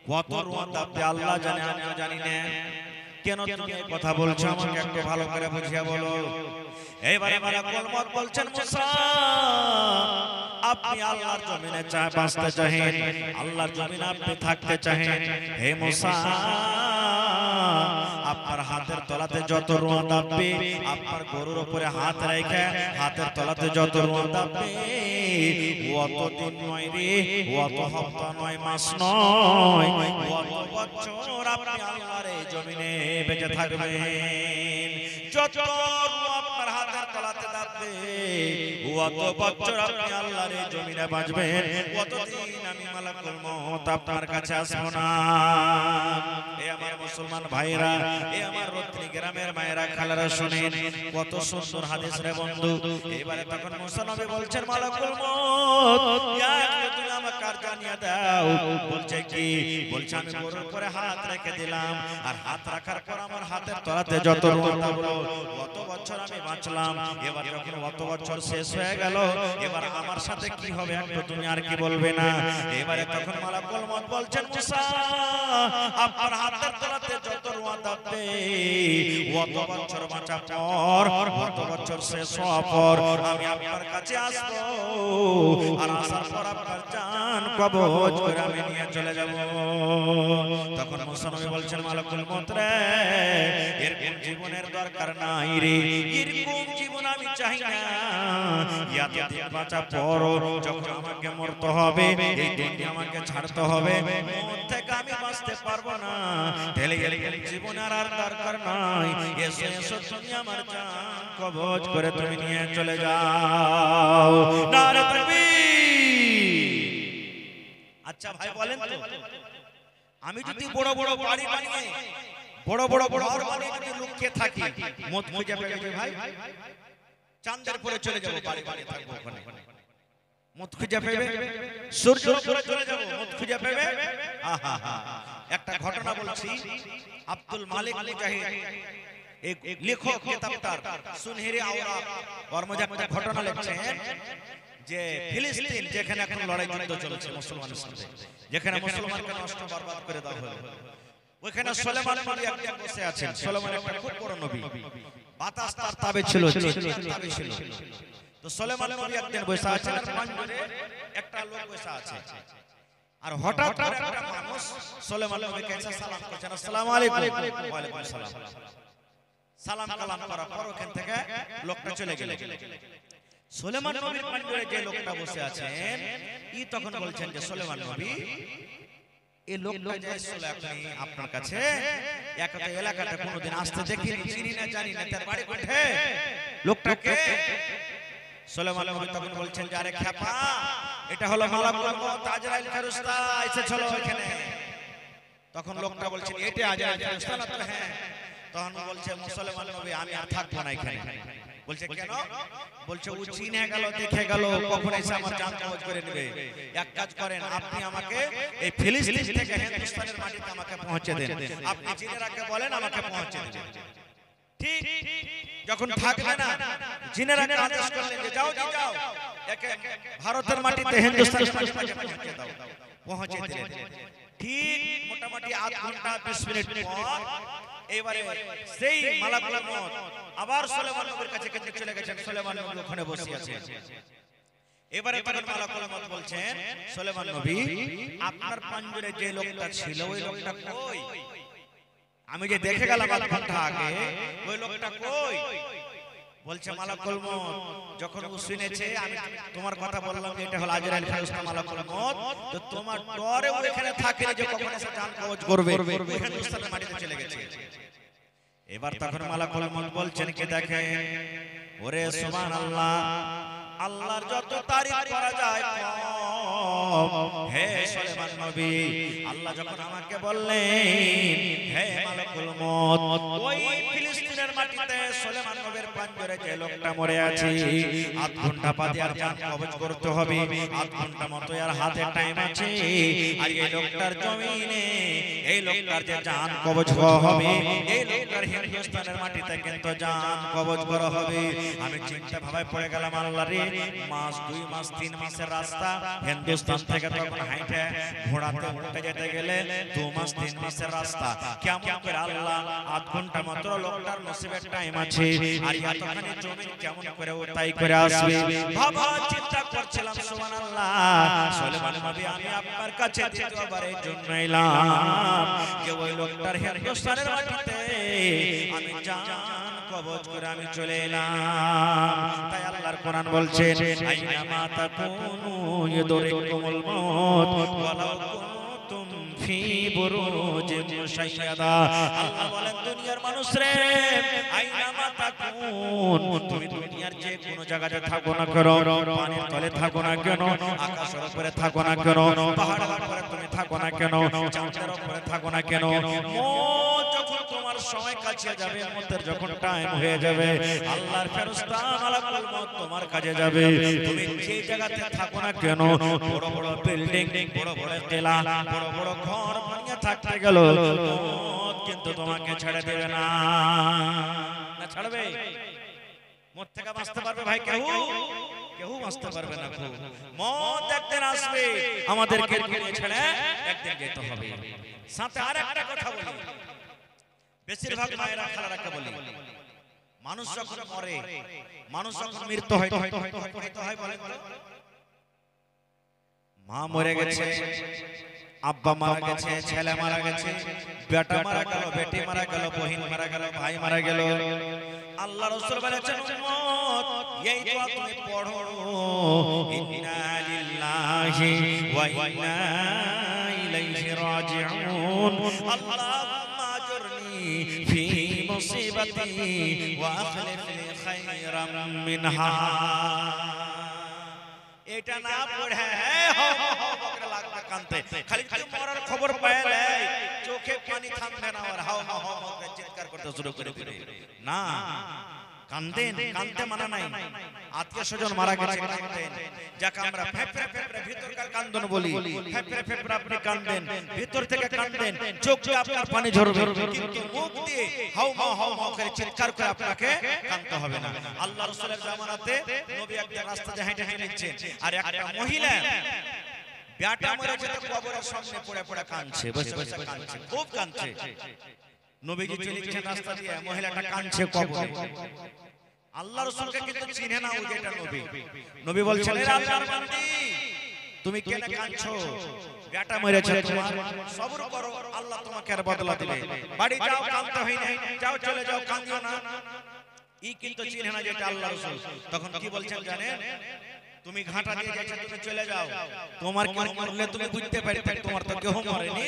কত রোঁয়া দাববে আল্লাহ জানে, আমিও জানি না। কেন তুমি এই কথা বলছো আমাকে একটু ভালো করে বুঝিয়ে বলো। এইবারে মালাকুল মউত বলছেন মুসা আপনি আল্লাহর জমিনে বাঁচতে চাহেন, আল্লাহর জমিনে আপনি থাকতে চাহেন, হে মুসা আপনার হাতের তলাতে যত রোঁয়া দাববে, আপনার গরুর উপরে হাত রেখে হাতের তলাতে যত রোঁয়া দাববে, অত দিন নয় রে, অত হপ্তা নয়, মাস নয়, অত বছর আপনি আল্লাহর এই জমিনে বেঁচে থাকবেন। যত রোঁয়া আপনার হাতের তলাতে দাববে অত বছর আপনি আল্লাহর এই জমিনে বাঁচবেন, অতদিন আমি মালাকুল মউত আপনার কাছে আসবো না। এ আমার মুসলমান ভাইরা, এ আমার রত্নী গ্রামের মায়েরা খালারা শুনেন কত সুন্দর হাদিস রে বন্ধু। এবারে তখন মুসা নবী বলছেন মালাকুল মউত তুমি আমাকে কার জানিয়ে দাও। বলছে কি? বলছে আমি গরুর উপরে হাত রেখে দিলাম, আর হাত রাখার পর আমার হাতের তলাতে যত রোঁয়া দাবলো কত বছর আমি বাঁচলাম। এবার যখন অত বছর শেষ হয়ে গেল এবার আমার সাথে কি হবে একটু তুমি আর কি বলবে না? এবারে তখন মালাকুল মউত বলছেন মুসা আপনার হাতের তলাতে যত রোঁয়া দাববে অত বছর বাঁচা পর, অত বছর শেষ হওয়ার পর আমি আপনার কাছে আসবো, আর আসার পর আপনার জান কবজ করে আমি নিয়ে চলে যাব। তখন মুসা নবী বলছেন মালাকুল মউত রে এরকম জীবনের দরকার নাই রে, এরকম জীবন আমি চাই না। এতদিন বাঁচা পর যখন আমাকে মরতে হবে, এই দিনটি আমাকে ছাড়তে হবে, মত থেকে আমি বাঁচতে পারবো না। ঠেলে গেলে জীবন আর দরকার নাই, এসো এসো তুমি আমার জান কবজ করে তুমি নিয়ে চলে যাও। নারে তাকবীর। আচ্ছা ভাই বলেন তো আমি যদি বড় বড় বাড়ি বানিয়ে বড় বড় ঘর বানিয়ে যদি লুকিয়ে থাকি মত খুঁজে পাবে ভাই? চাঁদের পরে চলে যাব, বাড়ি বানিয়ে থাকবো ওখানে, মত খুঁজে পাবে? সূর্যের উপরে চলে যাব, মত খুঁজে পাবে? আহা হা। একটা ঘটনা বলছি, আব্দুল মালিক মুজাহিদ এক লেখক কিতাবটার সুনহেরি আওরাক ওর মধ্যে একটা ঘটনা লিখছেন যে ফিলিস্তিন যেখানে এখন লড়াই যুদ্ধ চলছে মুসলমানের সাথে, যেখানে মুসলমানকে নষ্ট বরবাদ করে দেওয়া হলো, ওখানে সুলেমান নবী একজন বসে আছেন। সুলেমান একটা খুব বড় নবী, বাতাস তার তাবে ছিল, তাবে ছিল। তো সুলাইমান নবী একদিন বসে আছেন আর পাঞ্জরে একটা লোক বসে আছে আর হঠাৎ করে একটা মানুষ সুলাইমান নবীকে এসে সালাম করছেন আসসালামু আলাইকুম ওয়া আলাইকুম সালাম সালাম কালাম করার পর ওখান থেকে লোকটা চলে গেল সুলাইমান নবীর পাঞ্জরে যে লোকটা বসে আছেন ই তখন বলছেন যে সুলাইমান নবী এই লোকটা যে আসলে আপনি আপনার কাছে একটা এলাকাতে কোনোদিন আসতে দেখিনি চিনি না জানি না তার বাড়ি কোথায় লোকটাকে সুলাইমান নবী তখন বলছেন যে আরে খেপা এটা হলো মালাকুল মউত আজরাইল ফেরেশতা এসেছিল এখানে তখন লোকটা বলছেন এটা আজরাইল ফেরেশতা না তো হ্যাঁ তখন বলছে সুলাইমান নবী আমি আর থাকবো না এখানে বলছে কেন বলছে ও চিনে গেল দেখে গেল কখন এসে আমার জান কবজ করে নেবে এক কাজ করেন আপনি আমাকে এই ফিলিস্তিন থেকে হিন্দুস্তানের মাটিতে আমাকে পৌঁছে দেন আপনি জিনেরাকে বলেন আমাকে পৌঁছে দেন ঠিক যখন থাকবে না জিনেরাকে আদেশ করলেন যে যাও যাও একে ভারতের মাটিতে হিন্দুস্তানের মাটিতে পৌঁছে দাও পৌঁছে দিলেন ঠিক মোটামুটি আধ ঘন্টা 20 মিনিট পর এবারে সেই মালাকুল মউত আবার সুলাইমান নবীর কাছে চলে গেছেন সুলাইমান নবী ওখানে বসে আছেন এবারে তখন মালাকুল মউত বলছেন সুলাইমান নবী আপনার পাঞ্জরে যে লোকটা ছিল ওই লোকটা কই আমি যে দেখে গেলাম আধ ঘন্টা আগে ওই লোকটা কই বলছে মালাকুল মউত যখন ও শুনেছে আমি তোমার কথা বললাম যে এটা হলো আজরাইল ফেরেশতা মালাকুল মউত তো তোমার ডরে ও এখানে থাকে যে কখন এসে জান কবজ করবে ওই হিন্দুস্তানের মাটিতে চলে গেছে এবার তখন মালাকুল মউত বলছেন কি দেখেন ওরে সুবহানাল্লাহ আল্লাহর যত তারিফ করা যায় হে সুলাইমান নবী আল্লাহ যখন আমাকে বললেন হে মালাকুল মউত ওই ফিলিস্তিনের মাটিতে সুলাইমান নবীর পাঞ্জরে যে লোকটা মরে আছে আধ ঘন্টা বাদে আর জান কবজ করতে হবে আধ ঘন্টা মতো আর হাতে টাইম আছে আর এই লোকটার জমিনে এই লোকটার যে জান কবজ হবে এই লোকটার হিন্দুস্তানের মাটিতে কিন্তু জান কবজ করা হবে আমি চিন্তা ভাবে পড়ে গেলাম আল্লাহ রে মাস 2 মাস 3 মাসের রাস্তা হিন্দুস্তান থেকে তখন হাইটে ঘোড়াতে উঠে যেতে গেলে 2 মাস 3 মাসের রাস্তা কেমন করে আল্লাহ আধ ঘন্টা মাত্র লোকটার নসিবের টাইম আছে আর এতখানি জমি কেমন করে ও তাই করে আসবে বাবা চিন্তা করছিলাম সুবহানাল্লাহ সুলাইমান নবী আমি আপনার কাছে দ্বিতীয়বার এই জন্য এলাম যে ওই লোকটার হিন্দুস্তানের মাটিতে আমি জান কবজ করে আমি চলে এলাম তাই আল্লাহর কোরআন বলছে আইনা মা তাকুনু ইদরিকুমুল মাউত ওয়ালাউ কুনতুম ফি বুরুজিন মুশাইয়াদা আল্লাহ বলেন দুনিয়ার মানুষ রে আইনা মা তাকুন তুমি দুনিয়ার যে কোন জায়গাতে থাকো না কেন পানির তলে থাকো না কেন আকাশের উপরে থাকো না কেন পাহাড়ের উপরে তুমি থাকো না কেন চাঁদের উপরে থাকো না কেন মওত যখন তোমার সময় কাছে যাবে মওতের যখন টাইম হয়ে যাবে আল্লাহর ফেরেশতা মালাকুল মউত তোমার কাছে যাবে তুমি যে জায়গাতে থাকো না কেন বড় বড় বিল্ডিং বড় বড় কেলা বড় বড় ঘর বানিয়ে থাকতে গেল মওত কিন্তু তোমাকে ছেড়ে দেবে না না ছাড়বে মওত থেকে বাঁচতে পারবে ভাই কেউ বাঁচতে পারবে না মওত একদিন আসবে আমাদেরকে ছেড়ে একদিন যেতে হবে সাথে আরেকটা কথা বলি বেশিরভাগ মায়েরা খালারাকে বলি মানুষ যখন মরে মানুষ যখন মৃত্যু হয় বলে মা মরে গেছে আব্বা মারা গেছে ছেলে মারা গেছে বেটা মারা গেল বেটি মারা গেল বহিন মারা গেল ভাই মারা গেল আল্লাহ রাসূল বলেছেন উম্মত এই দোয়া তুমি পড়ো ইন্না লিল্লাহি ওয়া ইন্না ইলাইহি রাজিউন আল্লাহুম্মা আজরনি ফি মুসিবাতি ওয়া আখলিফ লি খায়রাম মিনহা এটা না পড়ে বকরে লাগবে কানতে খালি মরার খবর পাইলে চোখে পানি থামবে না আর হাও হাও হাও করে চিৎকার করতে শুরু করে দিবে না কান্দেন কানতে মানা নাই আত্মীয় স্বজন মারা গেছে কান্দেন যাকে আমরা ফেফড়ে ফেফড়ে ভিতরকার কান্দন বলি ফেফড়ে ফেফড়ে আপনি কান্দেন ভিতর থেকে কান্দেন চোখ দিয়ে আপনার পানি ঝরবে কিন্তু মুখ দিয়ে হাও হাও হাও করে চিৎকার করে আপনাকে কাঁদতে হবে না আল্লাহ রাসূলের জামানাতে নবী একটা রাস্তা দিয়ে হেঁটে হেঁটে যাচ্ছেন আর একটা মহিলা বেটা মরে যেতে কবরের সামনে পড়ে পড়ে কাঁদছে বসে বসে কাঁদছে খুব কাঁদছে নবীজি চলে গেছেন রাস্তা দিয়ে মহিলাটা কাঁদছে কবরে আল্লাহ রাসূলকে কিন্তু চিনে না, ও যেটা নবী। নবী বলছেন, এ আল্লাহর বান্দি, তুমি কেন কাঁদছো? বেটা মরেছে তোমার, সবর করো, আল্লাহ তোমাকে আর বদলা দিবে। বাড়ি যাও, কাঁদতে হয় না, যাও চলে যাও, কাঁদিও না। ই কিন্তু চিনে না যেটা আল্লাহ রাসূল। তখন কি বলছেন জানেন? তুমি ঘাটা দিয়ে যাচ্ছ, তুমি চলে যাও, তোমার কেউ মরলে তুমি বুঝতে পারবে, তোমার তো কেউ মরেনি।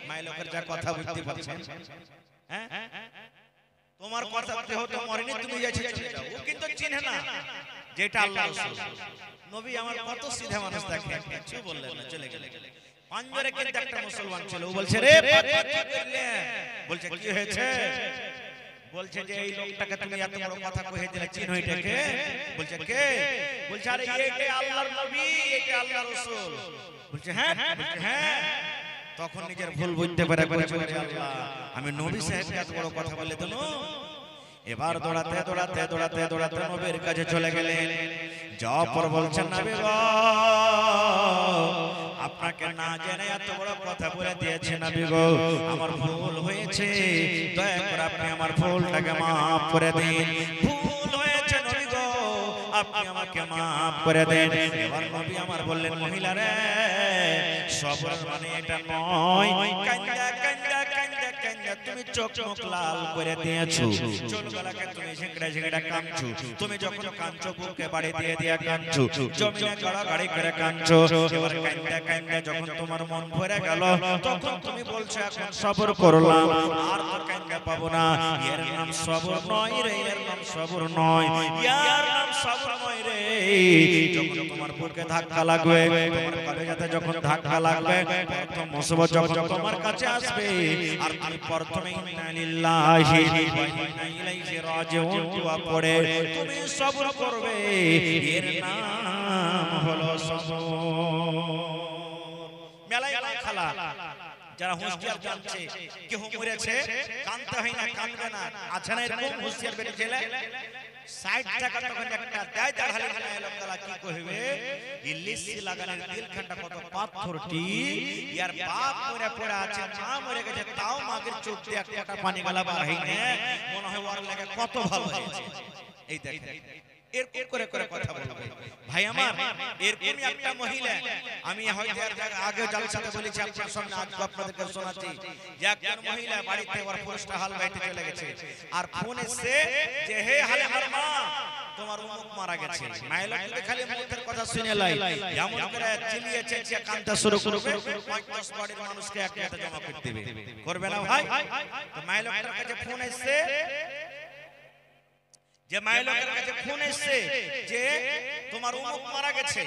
মাই লোকের যা কথা বুঝতে পারছেন, হ্যাঁ, তোমার কথা কেউ তো মরেনি, তুমি যাচ্ছ চলে যাও। ও কিন্তু চিনে না যেটা আল্লাহ রাসূল। নবী আমার কত সিধা মানুষ, দেখেন কিছু বললেন না, চলে গেলেন। পাঞ্জরে কিন্তু একটা মুসলমান ছিল, ও বলছে, রে কি করলে? বলছে, কি হয়েছে? বলছে যে এই লোকটাকে তুমি এত বড় কথা কয়ে দিলে, চিনো এটাকে? বলছে, কে? বলছে, আরে এইটা আল্লাহর নবী, এটা আল্লাহর রাসূল। বলছে, হ্যাঁ? বলছে, হ্যাঁ। তখন নিজের ভুল বুঝতে পারে, বলছে, আল্লাহ, আমি নবী সাহেবকে এত বড় কথা বলে দিল। এবার দৌড়াতে দৌড়াতে দৌড়াতে দৌড়াতে নবীর কাছে চলে গেলেন। যাওয়ার পর বলছেন, নবী গো, আপনাকে না জেনে এত বড় কথা বলে দিয়েছে নবী গো, আমার ভুল হয়েছে, দয়া করে আপনি আমার ভুলটাকে maaf করে দিন। ভুল হয়েছে নবী গো, আপনি আমাকে maaf করে দেন। এবার নবী আমার বললেন, মহিলা রে, সবর মানে এটা নয়, কান্দা কান্দা কান্দা কান্দা তুমি চোখ মুখ লাল করে দিয়েছো, চুলগুলোকে তুমি ঝিংড়া ঝিংড়া কাঁদছো, তুমি যখন কাঁদছো বুকে বাড়ি দিয়ে দিয়ে কাঁদছো, জমিনে গাড়াগাড়ি করে কাঁদছো। এবার কান্দা কান্দা যখন তোমার মন ভরে গেল, তখন তুমি বলছো এখন সবর করলাম, আর তো কান্দা পাবো না। এর নাম সবর নয় রে, এর নাম সবর নয়, এর নাম সবর নয় রে। যখন তোমার বুকে ধাক্কা লাগবে, তোমার কলেজাতে যখন ধাক্কা লাগবে, প্রথম মুসিবত যখন তোমার কাছে আসবে, আর তুমি প্রথমে ইন্না লিল্লাহি ওয়া ইন্না ইলাইহি রাজিউন দোয়া পড়ে তুমি সবর করবে, এর নাম হলো সবর। মেলায় খালা যারা হুঁশিয়ার জানছে, কেউ মরেছে, কাঁদতে হয় না, কাঁদবে না, আছে না এরকম হুঁশিয়ার বেটে ছেলে? 60 টাকা তখন একটা দেয়, তার হালে হালে লোকলা কি কইবে, ইলিশি লাগানোর দিলখানটা কত পাথরটি, ইয়ার বাপ মরে পড়ে আছে, মা মরে গেছে, তাও মাগের চোখ দিয়ে এক ফোঁটা পানি গলা বার হয় না, মনে হয় ওর লাগে কত ভালো হয়েছে। এই দেখেন এরকম করে করে কথা বলবে ভাই আমার। এরকমই একটা মহিলা, আমি হয়তো আগে জালসাতে বলেছি, আপনার সামনে আজ আপনাদেরকে শোনাচ্ছি যে একজন মহিলা বাড়িতে ওর পুরুষটা হাল বাইতে চলে গেছে, আর ফোন এসে যে হে হালে মা, তোমার অমুক মারা গেছে। মাইলা যদি খালি মুখের কথা শুনে লাই, এমন করে চিল্লিয়ে চেঁচিয়ে কাঁদতে শুরু করবে, 5-10 বাড়ির মানুষকে একসাথে জমা করতে দিবে, করবে না ভাই? তো মাইলার কাছে ফোন এসে, যে মাইলার কাছে ফোন এসে যে তোমার অমুক মারা গেছে,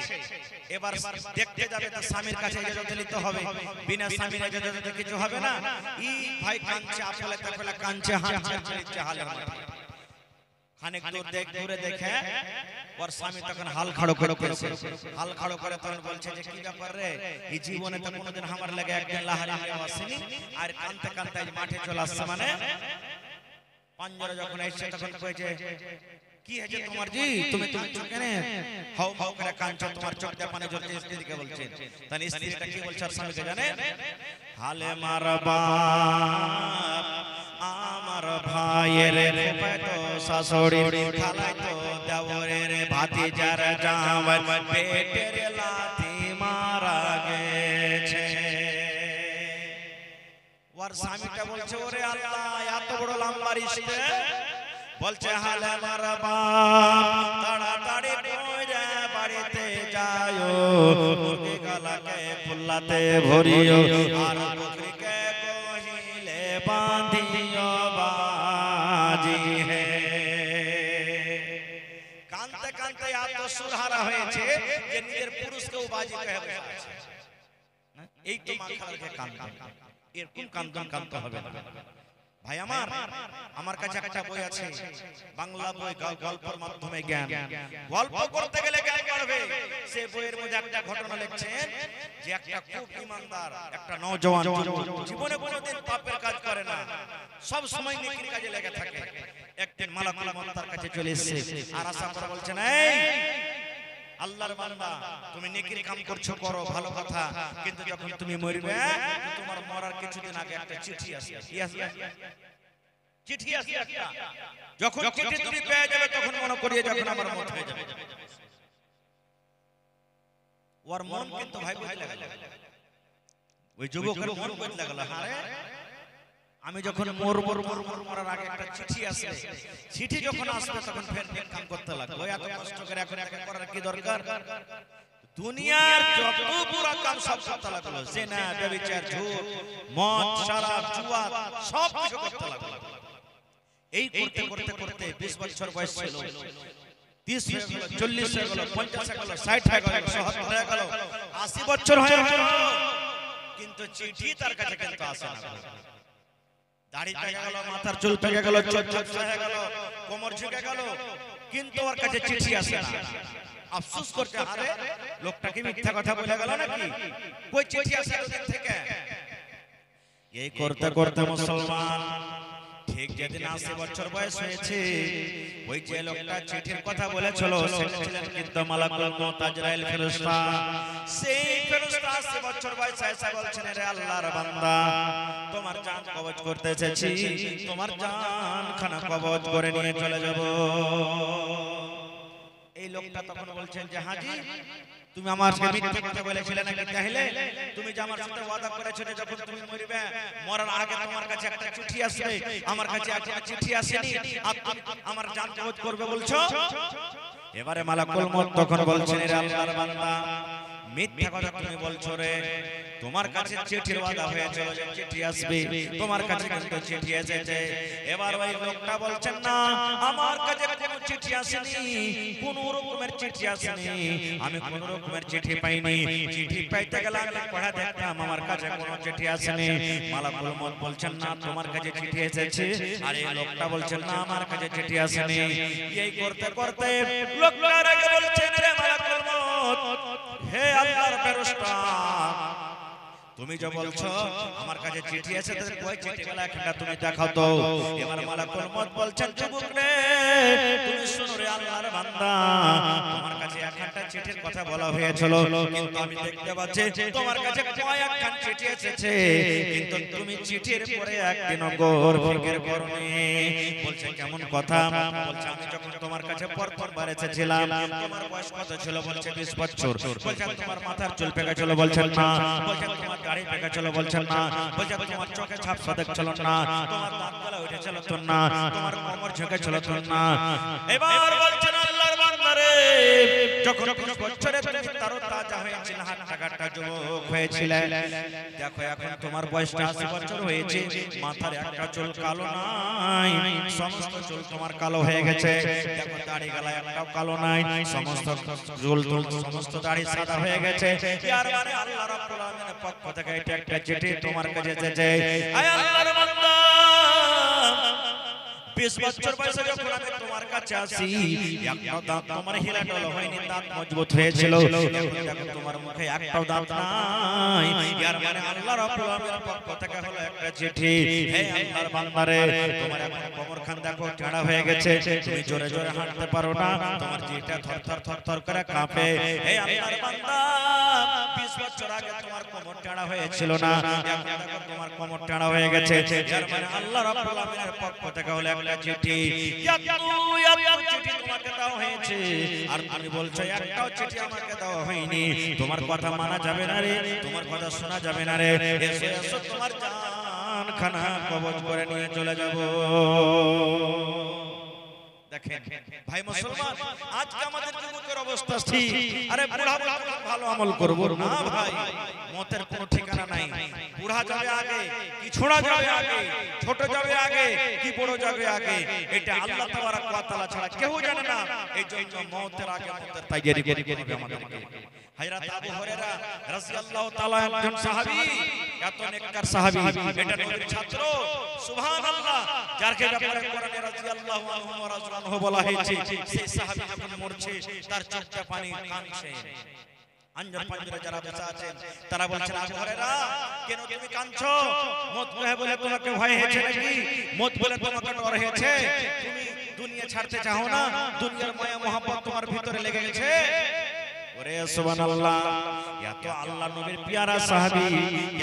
এবার দেখতে যাবে তো স্বামীর কাছে ইজাজত নিতে হবে, বিনা স্বামীর ইজাজতে কিছু হবে না। ই ভাই কাঁদছে, আপলে তাপলে কাঁদছে, হাত ছেড়ে হালে মাঠে। খানিক দূর দূরে দেখে ওর স্বামী তখন হাল খাড়ো করে করেছে, হাল খাড়ো করে তখন বলছে যে কি ব্যাপার রে, এই জীবনে তো কোনোদিন আমার লাগে একদিন লাহারি নিয়ে আসেনি, আর কাঁদতে কাঁদতে মাঠে চলে আসছে। মানে পাঞ্জরে যখন এসে তখন কইছে, কি হয়েছে তোমার জি, তুমি কাঁদছো কেন? হাও হাও করে কাঁদছো, তোমার চোখ দিয়ে পানি ঝরছে। স্ত্রীকে বলছে, তার স্ত্রীটা কি বলছে আর স্বামীকে জানেন? হালে মারবা আমার ভাইয়ের তো শাশুড়ি, খালাই তো দেওরের ভাতিজার জামাই, পেটের লাথি মারা গেছে। ওর স্বামীটা বলছে, ওরে আল্লাহ এত বড় লম্বা রিশতে, বলছে হালে মারবা তাড়াতাড়ি কইরা বাড়িতে যাও, মুরগি গলাকে খুল্লাতে ভরিও, আর বকরিকে কহিলে বাঁধিও বাজি হে। কানতে কানতে এত সুরহারা হয়েছে যে নিজের পুরুষকেও বাজি কহে বসেছে। এই তো মাখালকে কান্দন, এরকম কান্দন কান্দতে হবে না ভাই আমার। আমার কাছে একটা বই আছে, বাংলা বই, গল্পের মাধ্যমে জ্ঞান। গল্প করতে গেলে জ্ঞান বাড়বে। সে বইয়ের মধ্যে একটা ঘটনা লিখছেন যে একটা খুব ইমানদার একটা নওজওয়ান জীবনে কোনোদিন পাপের কাজ করে না, সব সময় নেকির কাজে লেগে থাকে। একদিন মালাকুল মউত তার কাছে চলে এসেছে, আর আশা করে বলছেন, এই আল্লাহর বান্দা, তুমি নেকির কাম করছো, করো, ভালো কথা, কিন্তু যখন তুমি মরবে তোমার মরার কিছুদিন আগে একটা চিঠি আসবে। কি আসবে? চিঠি আসে একটা, যখন চিঠি তুমি পেয়ে যাবে তখন মনে করিয়ে যখন আমার মত হয়ে যাবে। ওর মন কিন্তু ভাই বদলে গেল, ওই যুবকের মন বদলে গেল। আরে আমি যখন মরার আগে একটা চিঠি আসে, চিঠি যখন আসবে তখন ফের নেক কাম করতে লাগলো। এত কষ্ট করে এখন এখন করার কি দরকার? দুনিয়ার যত বুরা কাম সব করতে লাগলো, জিনা, ব্যভিচার, ঝুট, মদ, শরাব, জুয়া সব কিছু করতে লাগলো। এই করতে করতে করতে 20 বছর বয়স ছিল, 30 হয়ে গেল, 40 হয়ে গেল, 50 হয়ে গেল, 60 হয়ে গেল, 70 হয়ে গেল, 80 বছর হয়ে গেল, কিন্তু চিঠি তার কাছে কিন্তু আসে না। দাড়ি পেকে গেল, মাথার চুল পেকে গেল, চোখ হয়ে গেল, কোমর ঝুঁকে গেল, কিন্তু ওর কাছে চিঠি আসে না। আফসোস করতে, আরে লোকটা কি মিথ্যা কথা বলে গেল নাকি? কই চিঠি আসে ওদিন থেকে? এই করতে করতে মুসলমান ঠিক যেদিন 80 বছর বয়স হয়েছে, ওই যে লোকটা চিঠির কথা বলেছিল সেটা ছিলেন কিন্তু মালাকুল মউত আজরাইল ফেরেশতা। সেই ফেরেশতা 80 বছর বয়সে এসে বলছেন, রে আল্লাহর বান্দা, তোমার জান কবজ করতে এসেছি, তোমার জান খানা কবজ করে নিয়ে চলে যাব। এই লোকটা তখন বলছেন যে হাজী, তুমি আমার সাথে মিথ্যা কথা বলেছিলে নাকি? তাহলে তুমি যে আমার সাথে ওয়াদা করেছিলে যখন তুমি মরবে, মরার আগে তোমার কাছে একটা চিঠি আসবে, আমার কাছে একটা চিঠি আসেনি, আমার জান কবজ করবে বলছো। এবারে মালাকুল মউত তখন বলছেন, রে আল্লাহর বান্দা, মিথ্যা কথা তুমি বলছো রে, তোমার কাছে চিঠির ওয়াদা হয়েছিল যে চিঠি আসবে, তোমার কাছে কিন্তু চিঠি এসেছে। এবার ওই লোকটা বলছেন, না, আমার কাছে কোনো চিঠি আসেনি, কোন রকমের চিঠি আসেনি, আমি কোন রকমের চিঠি পাইনি। চিঠি পাইতে গেলে আমি পড়া দেখতাম, আমার কাছে কোনো চিঠি আসেনি। মালাকুল মউত বলছেন, না, তোমার কাছে চিঠি এসেছে। আর এই লোকটা বলছেন, না, আমার কাছে চিঠি আসেনি। এই করতে করতে লোকটা রেগে বলছেন, রে মালাকুল মউত, হে আল্লাহর ফেরেশতা, তুমি যে বলছো আমার কাছে চিঠি আছে, তাহলে কই চিঠিগুলো একটা তুমি দেখাও তো। এবার মালাকুল মউত বলছেন, যুবক রে, তুমি শুনো রে আল্লাহর বান্দা, তোমার কাছে একটা চিঠির কথা বলা হয়েছিল, কিন্তু আমি দেখতে পাচ্ছি তোমার কাছে কয়েকখান চিঠি এসেছে, কিন্তু তুমি চিঠির পরে একদিনও গৌর ফিকির করনি। বলছে, কেমন কথা? বলছে, আমি যখন তোমার কাছে প্রথমবার এসেছিলাম, তোমার বয়স কত ছিল? বলছে 20 বছর। বলছে, তোমার মাথার চুল পেকে ছিল? বলছেন না। বলছে, তোমার দাড়ি পেকে ছিল? বলছেন না। বলছে, তোমার চোখে ছাপ সাদেক ছিল? না। তোমার দাঁত গলা উঠেছিল? তো না। তোমার কোমর ঝুঁকে ছিল? তো না। এবার বলছেন, আল্লাহর বান্দা রে, যখন 20 বছরে তুমি তাজা হয়েছিল, হাট্টা কাট্টা যুবক হয়েছিলে, দেখো এখন তোমার বয়সটা 80 বছর হয়েছে, মাথার একটা চুল কালো নাই, সমস্ত চুল তোমার কালো হয়ে গেছে। দেখো দাড়ি গলা একটাও কালো নাই, সমস্ত চুল সমস্ত দাড়ি সাদা হয়ে গেছে। ইয়ার মানে আল্লাহ রাব্বুল আলামিনের পক্ষ থেকে এটা একটা চিঠি তোমার কাছে এসেছে। আয় আল্লাহর বান্দা, 20 বছর বয়সে যখন আমি তোমার কাছে আসি, একটা দাঁত তোমার হিলাডল হয়নি, দাঁত মজবুত হয়েছিল। এখন দেখো তোমার মুখে একটাও দাঁত নাই। ইয়ার মানে আল্লাহ রাব্বুল আলামিনের পক্ষ থেকে হলো একটা চিঠি। হে আল্লাহর বান্দারে, তোমার এখন কোমরখান দেখো টেঁড়া হয়ে গেছে, তুমি জোরে জোরে হাঁটতে পারো না, তোমার জিহ্বা থরথর থরথর করে কাঁপে। হে আল্লাহর বান্দা, 20 বছর আগে তোমার কোমর টেঁড়া হয়েছিল না, এখন দেখো তোমার কোমর টেঁড়া হয়ে গেছে। ইয়ার মানে আল্লাহ রাব্বুল আলামিনের পক্ষ থেকে হলো একটা চিঠি। এত চিঠি তোমাকে দেওয়া হয়েছে, আর তুমি বলছো একটাও চিঠি আমাকে দেওয়া হয়নি। তোমার কথা মানা যাবে না রে, তোমার কথা শোনা যাবে না রে। এসো এসো, তোমার জান খানা কবজ করে নিয়ে চলে যাব। দেখেন ভাই মুসলমান, আজকে আমাদের যুবকের অবস্থা ঠিক। আরে বুড়া বুড়া ভালো আমল করব না ভাই, মতের কোনো ঠিকানা নাই। বুড়া যাবে আগে কি ছোড়া যাবে আগে, ছোট যাবে আগে কি বড় যাবে আগে, এটা আল্লাহ তাবারক ওয়া তাআলা ছাড়া কেউ জানে না। এই জন্য মতের আগে মতের তৈরি করতে হবে আমাদেরকে। হযরত আবু হুরায়রা রাদিয়াল্লাহু তাআলা একজন সাহাবী, এত নেককার সাহাবী, এটা নবীর ছাত্র। সুবহানাল্লাহ, যার ব্যাপারে কোরআনে রাদিয়াল্লাহু আনহু ওয়া রাযিয়াল্লাহু বলা হয়েছে, সেই সাহাবী যখন মরছে তার চোখে পানি কাঁদছে। আঞ্জার পাঞ্জরে যারা বসে আছেন তারা বলছেন, আবু হুরায়রা কেন তুমি কাঁদছো? মত কহে বলে তোমাকে ভয় হয়েছে নাকি? মত বলে তোমাকে ডর হয়েছে? তুমি দুনিয়া ছাড়তে চাও না? দুনিয়ার মায়া মোহাব্বত তোমার ভিতরে লেগে গেছে? ওরে সুবহানাল্লাহ, এত আল্লাহ নবীর পেয়ারা সাহাবী,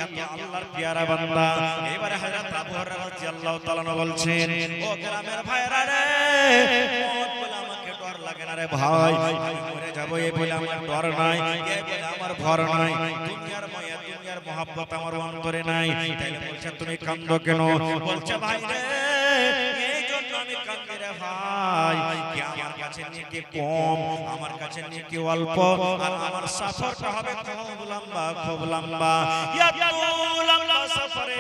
এত আল্লাহর পেয়ারা বান্দা। এবারে হযরত আবু হুরায়রা রাদিয়াল্লাহু তাআলা বলছেন, ও গ্রামের ভাইরা রে, মত বলে আমাকে ডর লাগে না রে ভাই, আমি মরে যাব এই বলে আমার ডর নাই, এই বলে আমার ভয় নাই, দুনিয়ার মায়া দুনিয়ার মহব্বত আমার অন্তরে নাই। তাইলে বলছে তুমি কান্দো কেন? বলছে ভাই রে, এই জন্য আমি কান্দি রে ভাই, কি আমার কাছে নেকি কম, আমার কাছে নেকি অল্প, আর আমার সফরটা হবে খুব লম্বা, খুব লম্বা। এত লম্বা সফরে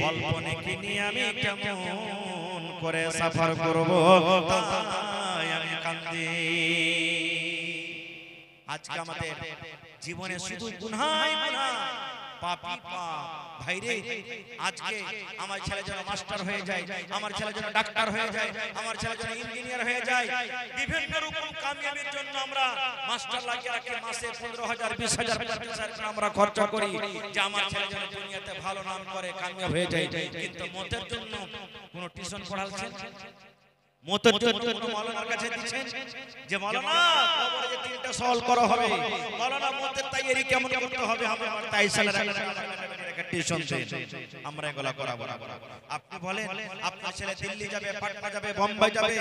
অল্প নেকি নিয়ে আমি কেমন করে সফর করব, তাই আমি কান্দি। আজকে আমাদের জীবনে শুধু গুনাহই গুনাহ, পাপী পাপ। ভাইরে, আজকে আমার ছেলে যেন মাস্টার হয়ে যায়, আমার ছেলে যেন ডাক্তার হয়ে যায়, আমার ছেলে যেন ইঞ্জিনিয়ার হয়ে যায়, বিভিন্ন রকম কামিয়াবির জন্য আমরা মাস্টার লাগিয়ে রাখি, মাসে 15,000 20,000 25,000 করে আমরা খরচা করি যে আমার ছেলে যেন দুনিয়াতে ভালো নাম করে কামিয়াব হয়ে যায়। কিন্তু মতের জন্য কোন টিউশন পড়াচ্ছেন, মতের জন্য কোন মাওলানার কাছে দিচ্ছেন যে মাওলানা কবরে যে 3টা সওয়াল করা হবে, মাওলানা মতের তৈরি কেমন করতে হবে, আমার তাই সালা টিউশন দেন, আমরা এগুলা করাবো না। আপনি বলেন আপনার ছেলে দিল্লি যাবে, পাটনা যাবে, বোম্বাই যাবে,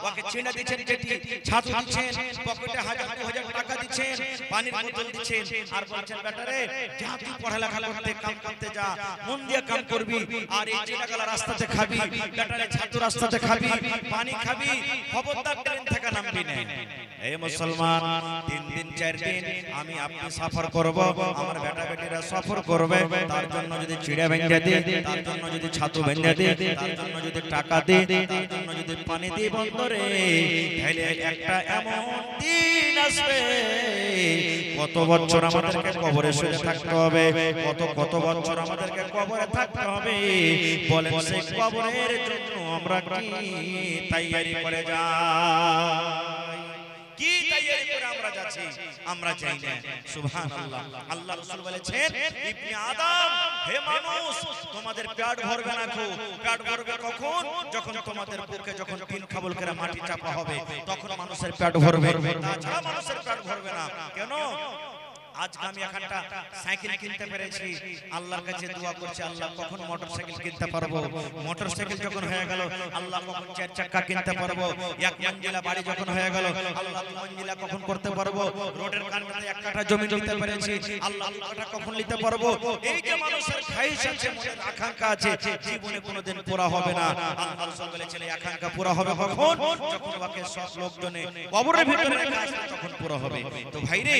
ওকে চিনা দিচ্ছেন, যেটি ছাত্র দিচ্ছেন, পকেটে 1000-2000 টাকা দিচ্ছেন, পানির বোতল দিচ্ছেন, আর বলছেন বেটা রে যা তুই পড়ালেখা করতে, কাম করতে যা, মন দিয়ে কাম করবি, আর এই চিনাগালা রাস্তাতে খাবি, বেটা রে ছাত্র রাস্তাতে খাবি, পানি খাবি, খবরদার ট্রেন থেকে নামবি না। এই মুসলমান 3 দিন 4 দিন আমি আপনি সফর করব, আমার বেটা বেটিরা সফর করবে, তার জন্য যদি চিড়া ভেঙে দে, তার জন্য যদি ছাতু ভেঙে দে, তার জন্য যদি টাকা দে, তার জন্য যদি পানি দে বন্দরে, তাহলে একটা এমন দিন আসবে কত বছর আমাদেরকে কবরে শুয়ে থাকতে হবে, কত বছর আমাদেরকে কবরে থাকতে হবে। বলেন সেই কবরের জন্য আমরা কি তৈরি করে যাই, কি তৈরি করে আমরা যাচ্ছি? আমরা যাই না। সুবহানাল্লাহ। আল্লাহ রাসূল বলেছেন, ইবনে আদম, হে মানুষ, তোমাদের পেট ভরবে না, পেট ভরবে কখন? যখন তোমাদের বুকে যখন 3 খাবল করে মাটি চাপা হবে, তখন মানুষের পেট ভরবে, তাছাড়া মানুষের পেট ভরবে না। কেন? আজকে আমি একটা সাইকেল কিনতে পেরেছি, আল্লাহর কাছে দোয়া করছি, আল্লাহ কখন মোটরসাইকেল কিনতে পারবো, মোটরসাইকেল যখন হয়ে গেল আল্লাহ কখন 4 চাকা কিনতে পারবো, 1 মঞ্জিলা বাড়ি যখন হয়ে গেল আল্লাহ 2 মঞ্জিলা কখন করতে পারবো, রোডের কানারে 1 কাঠা জমি নিতে পেরেছি, আল্লাহ 2 কাঠা কখন নিতে পারবো। এই যে মানুষের খাইশ আছে, মনের আকাঙ্ক্ষা আছে, জীবনে কোনোদিন পুরা হবে না। আল্লাহ রাসূল বলেছেন এই আকাঙ্ক্ষা পুরা হবে কখন? যখন ওকে সব লোকজনে কবরের ভিতরে রেখে আসবে, তখন পুরা হবে। তো ভাইরে,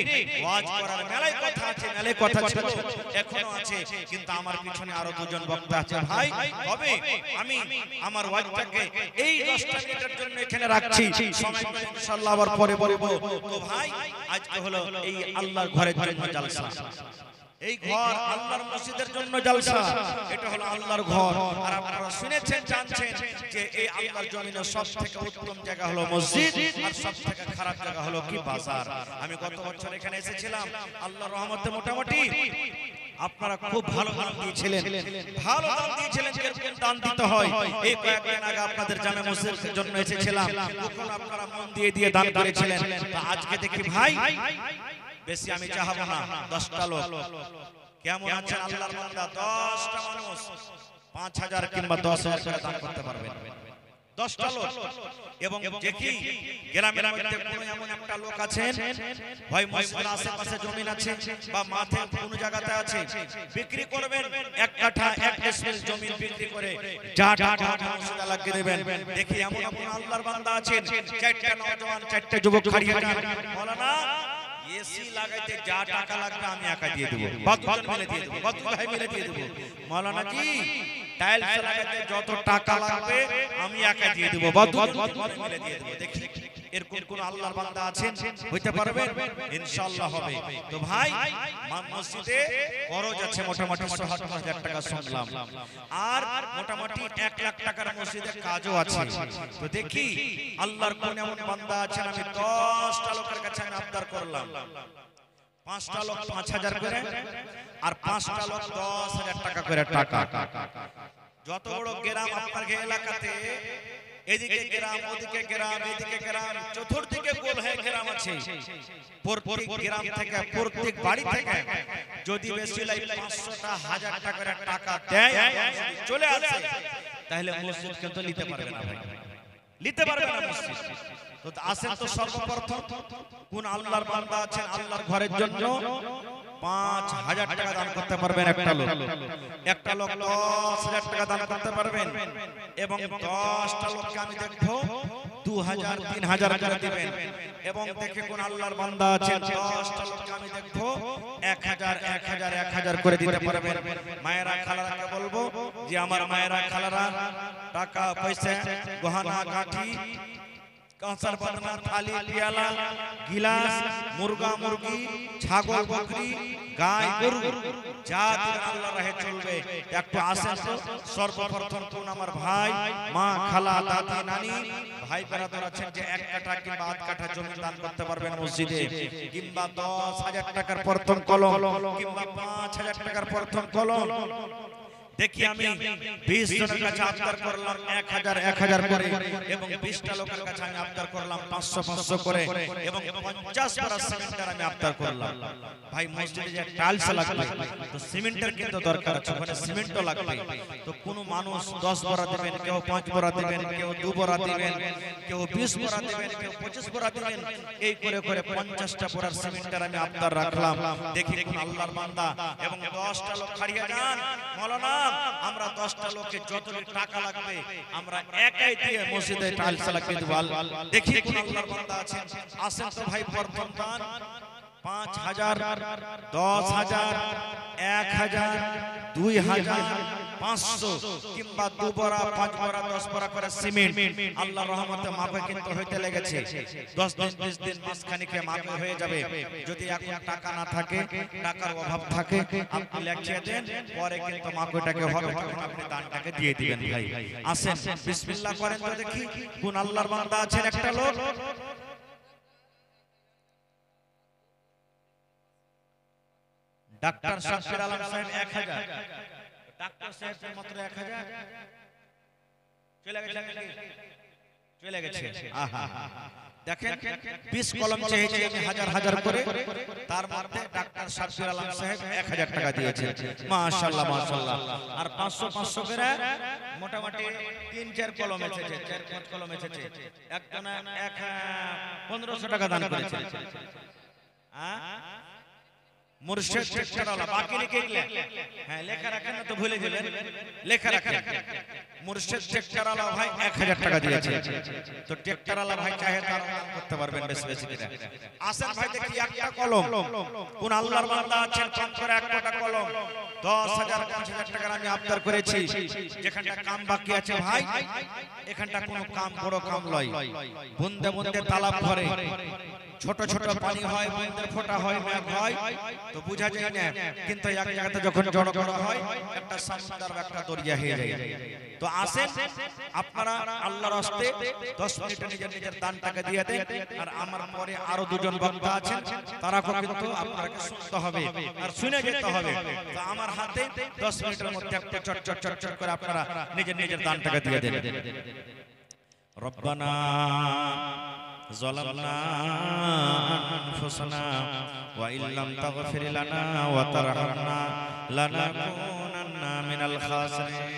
ওয়াজ করার মেলায় কথা আছে, মেলায় কথা ছিল, এখনো আছে, কিন্তু আমার পিছনে আরো 2 জন বক্তা আছে। ভাই তবে আমি আমার ওয়াজটাকে এই 10টা মিনিটের জন্য এখানে রাখছি, সময় পেলে ইনশাআল্লাহ আবার পরে বলবো। তো ভাই, আজকে হলো এই আল্লাহর ঘরের জন্য জলসা, এই ঘর আল্লাহর মসজিদের জন্য জলসা, এটা হলো আল্লাহর ঘর। আর আপনারা শুনেছেন, জানছেন যে এই আল্লাহর জমিনের সবথেকে উত্তম জায়গা হলো মসজিদ, আর সবথেকে খারাপ জায়গা হলো কি? বাজার। আমি গত বছর এখানে এসেছিলাম, আল্লাহর রহমতে মোটামুটি আপনারা খুব ভালো দান দিয়েছিলেন, ভালো দান দিয়েছিলেন, যেরকম দান দিতে হয়। এই কয়েকদিন আগে আপনাদের জামে মসজিদের জন্য এসেছিলাম, তখন আপনারা মন দিয়ে দান করেছিলেন। তো আজকে দেখি ভাই, বেশি আমি চাহাবো না, 10টা লোক কেমন আছেন আল্লাহর বান্দা, 10টা মানুষ 5,000 কিংবা 10,000 করে দান করতে পারবেন, 10টা লোক। এবং দেখি গ্রামের মধ্যে কোন এমন একটা লোক আছেন, হয় মসজিদের আশেপাশে জমি আছে বা মাঠে কোন জায়গাতে আছে, বিক্রি করবেন 1 কাঠা 1 ডিসমিল জমি বিক্রি করে যা টাকা মসজিদে লাগিয়ে দেবেন। দেখি এমন এমন আল্লাহর বান্দা আছেন, 4টা নওজওয়ান 4টা যুবক খাড়িয়ে মাওলানা এসি লাগাইতে যা টাকা লাগবে আমি একা দিয়ে দেব, বাতুজন মিলে দিয়ে দেব, বাতু ভাই মিলে দিয়ে দেব। মাওলানা জি টাইলস লাগাইতে যত টাকা লাগবে আমি একা দিয়ে দেব, বাতুজন মিলে দিয়ে দেব। দেখি এরকম কোন আল্লাহর বান্দা আছেন, হইতে পারবেন? ইনশাআল্লাহ হবে। তো ভাই, মসজিদে খরচ আছে মোটামুটি 70,000 টাকা শুনলাম, আর মোটামুটি 1 লাখ টাকার মসজিদে কাজও আছে। তো দেখি আল্লাহর কোন এমন বান্দা আছেন, আমি 10টা লোকের কাছে আমি আবদার করলাম, 5টা লোক 5,000 করে, আর 5টা লোক 10,000 টাকা করে। টাকা যত বড় গ্রাম আপনার এলাকাতে এদিকে গ্রাম ওদিকে গ্রাম এদিকে গ্রাম চতুর্দিকে গোল হয়ে গ্রাম আছে প্রত্যেক গ্রাম থেকে প্রত্যেক বাড়ি থেকে যদি বেশি লাই 500টা 1000 টাকা করে টাকা দেয় চলে আসে তাহলে মসজিদ কিন্তু নিতে পারবে না ভাই নিতে পারবে না মসজিদ তো আসেন তো সর্বপ্রথম কোন আল্লাহর বান্দা আছেন আল্লাহর ঘরের জন্য 5000 টাকা দান করতে পারবেন একটা লোক 10000 টাকা দান করতে পারবেন এবং 10টা লোককে আমি দেখবো 2000 3000 করে দিবেন এবং দেখে কোন আল্লাহর বান্দা আছেন 10টা লোককে আমি দেখবো 1000 করে দিতে পারবেন মায়েরা খালারাকে বলবো যে আমার মায়েরা খালারা টাকা পয়সা গহনা গাঁঠি কাঁসার বাদনা থালি পিয়ালা গিলাস মুরগা মুরগি ছাগল বকরি গাই গরু যা দিন আল্লাহর রাহে চলবে একটু আসেন তো সর্বপ্রথম কোন আমার ভাই মা খালা দাদি নানি ভাই বেরাদর আছেন যে 1 কাঠা কিংবা 8 কাঠা জমি দান করতে পারবেন মসজিদে কিংবা 10000 টাকার প্রথম কলম কিংবা 5000 টাকার প্রথম কলম দেখি আমি 20 জনের কাছে আবদার করলাম 1000 করে এবং 20টা লোকের কাছে আমি আবদার করলাম 500 করে এবং 50 বড়া সিমেন্টের আমি আবদার করলাম ভাই মসজিদে যে টাইলস লাগবে তো সিমেন্টের কিন্তু দরকার আছে ওখানে সিমেন্টও লাগবে তো কোন মানুষ 10 বড়া দিবেন কেউ 5 বড়া দিবেন কেউ 2 বড়া দিবেন কেউ 20 বড়া দিবেন কেউ 25 বড়া দিবেন এই করে করে 50টা বড়ার সিমেন্টের আমি আবদার রাখলাম দেখি কোন আল্লাহর বান্দা এবং 10টা লোক খাড়িয়ে যান মাওলানা আমরা 10টা লোকে যত টাকা লাগবে আমরা একাই দিয়ে মসজিদে টাইলস লাগিয়ে দেব দেখি কোন আল্লাহর বান্দা আছেন আসেন তো ভাই প্রথম দান 5000 10000 1000 2000 500 কিংবা 2 বড়া 5 বড়া 10 বড়া করে সিমেন্ট আল্লাহর রহমতে মাপে কিন্তু হইতে লেগেছে 10 দিন 20 দিন মাসখানিকে মাপে হয়ে যাবে যদি এখন টাকা না থাকে টাকার অভাব থাকে আপনি লিখিয়ে দেন পরে কিন্তু মাপেটাকে হবে তখন আপনি দানটাকে দিয়ে দিবেন ভাই আসেন বিসমিল্লাহ করেন তো দেখি কোন আল্লাহর বান্দা আছেন একটা লোক ডাক্তার শাকির আলম সাহেব 1000 ডাক্তার সাহেব মাত্র 1000 চলে গেছে আহা দেখেন 20 কলম চেয়েছি আমি হাজার করে তার মধ্যে ডাক্তার শাকির আলম সাহেব 1000 টাকা দিয়েছেন মাশাআল্লাহ মাশাআল্লাহ আর 500 করে মোটামুটি 3-4 কলম এসেছে 4-5 কলম এসেছে একজনা 1500 টাকা দান করেছে মুর্শিদ টেক্টারওয়ালা বাকি লিখে দিলেন হ্যাঁ লেখা রাখেন না তো ভুলে যাবেন লেখা রাখেন মুর্শিদ টেক্টারওয়ালা ভাই 1000 টাকা দিয়েছে তো টেক্টারওয়ালা ভাই চাহে তার দান করতে পারবেন বেশি বেশি করে আসেন ভাই দেখি একটা কলম কোন আল্লাহর বান্দা আছেন পাঁচ করে একটা কলম 10000 5000 টাকা আমি আবদার করেছি যেখানটা কাম বাকি আছে ভাই এখানটা কোনো কাম বড় কাম লয় বুন্দে বুন্দে তালাব ভরে ছোট ছোট পানি হয় বুন্দের ফোঁটা হয় মেঘ হয় তো বুঝা যায় না কিন্তু এক জায়গাতে যখন জড়ো করা হয় একটা সমুদ্র একটা দরিয়া হয়ে যায় তো আসেন আপনারা আল্লাহর রাস্তে 10 মিনিট নিজের নিজের দানটাকে দিয়ে দেন আর আমার পরে আরো দুজন বক্তা আছেন তারাকে কিন্তু আপনাকে শুনতে হবে আর শুনে যেতে হবে তো আমার হাতে 10 মিনিটের মধ্যে একটা চট করে আপনারা নিজের নিজের দানটাকে দিয়ে দেন রব্বানা ظلمنا أنفسنا وإن لم تغفر لنا وترحمنا لنكونن من الخاسرين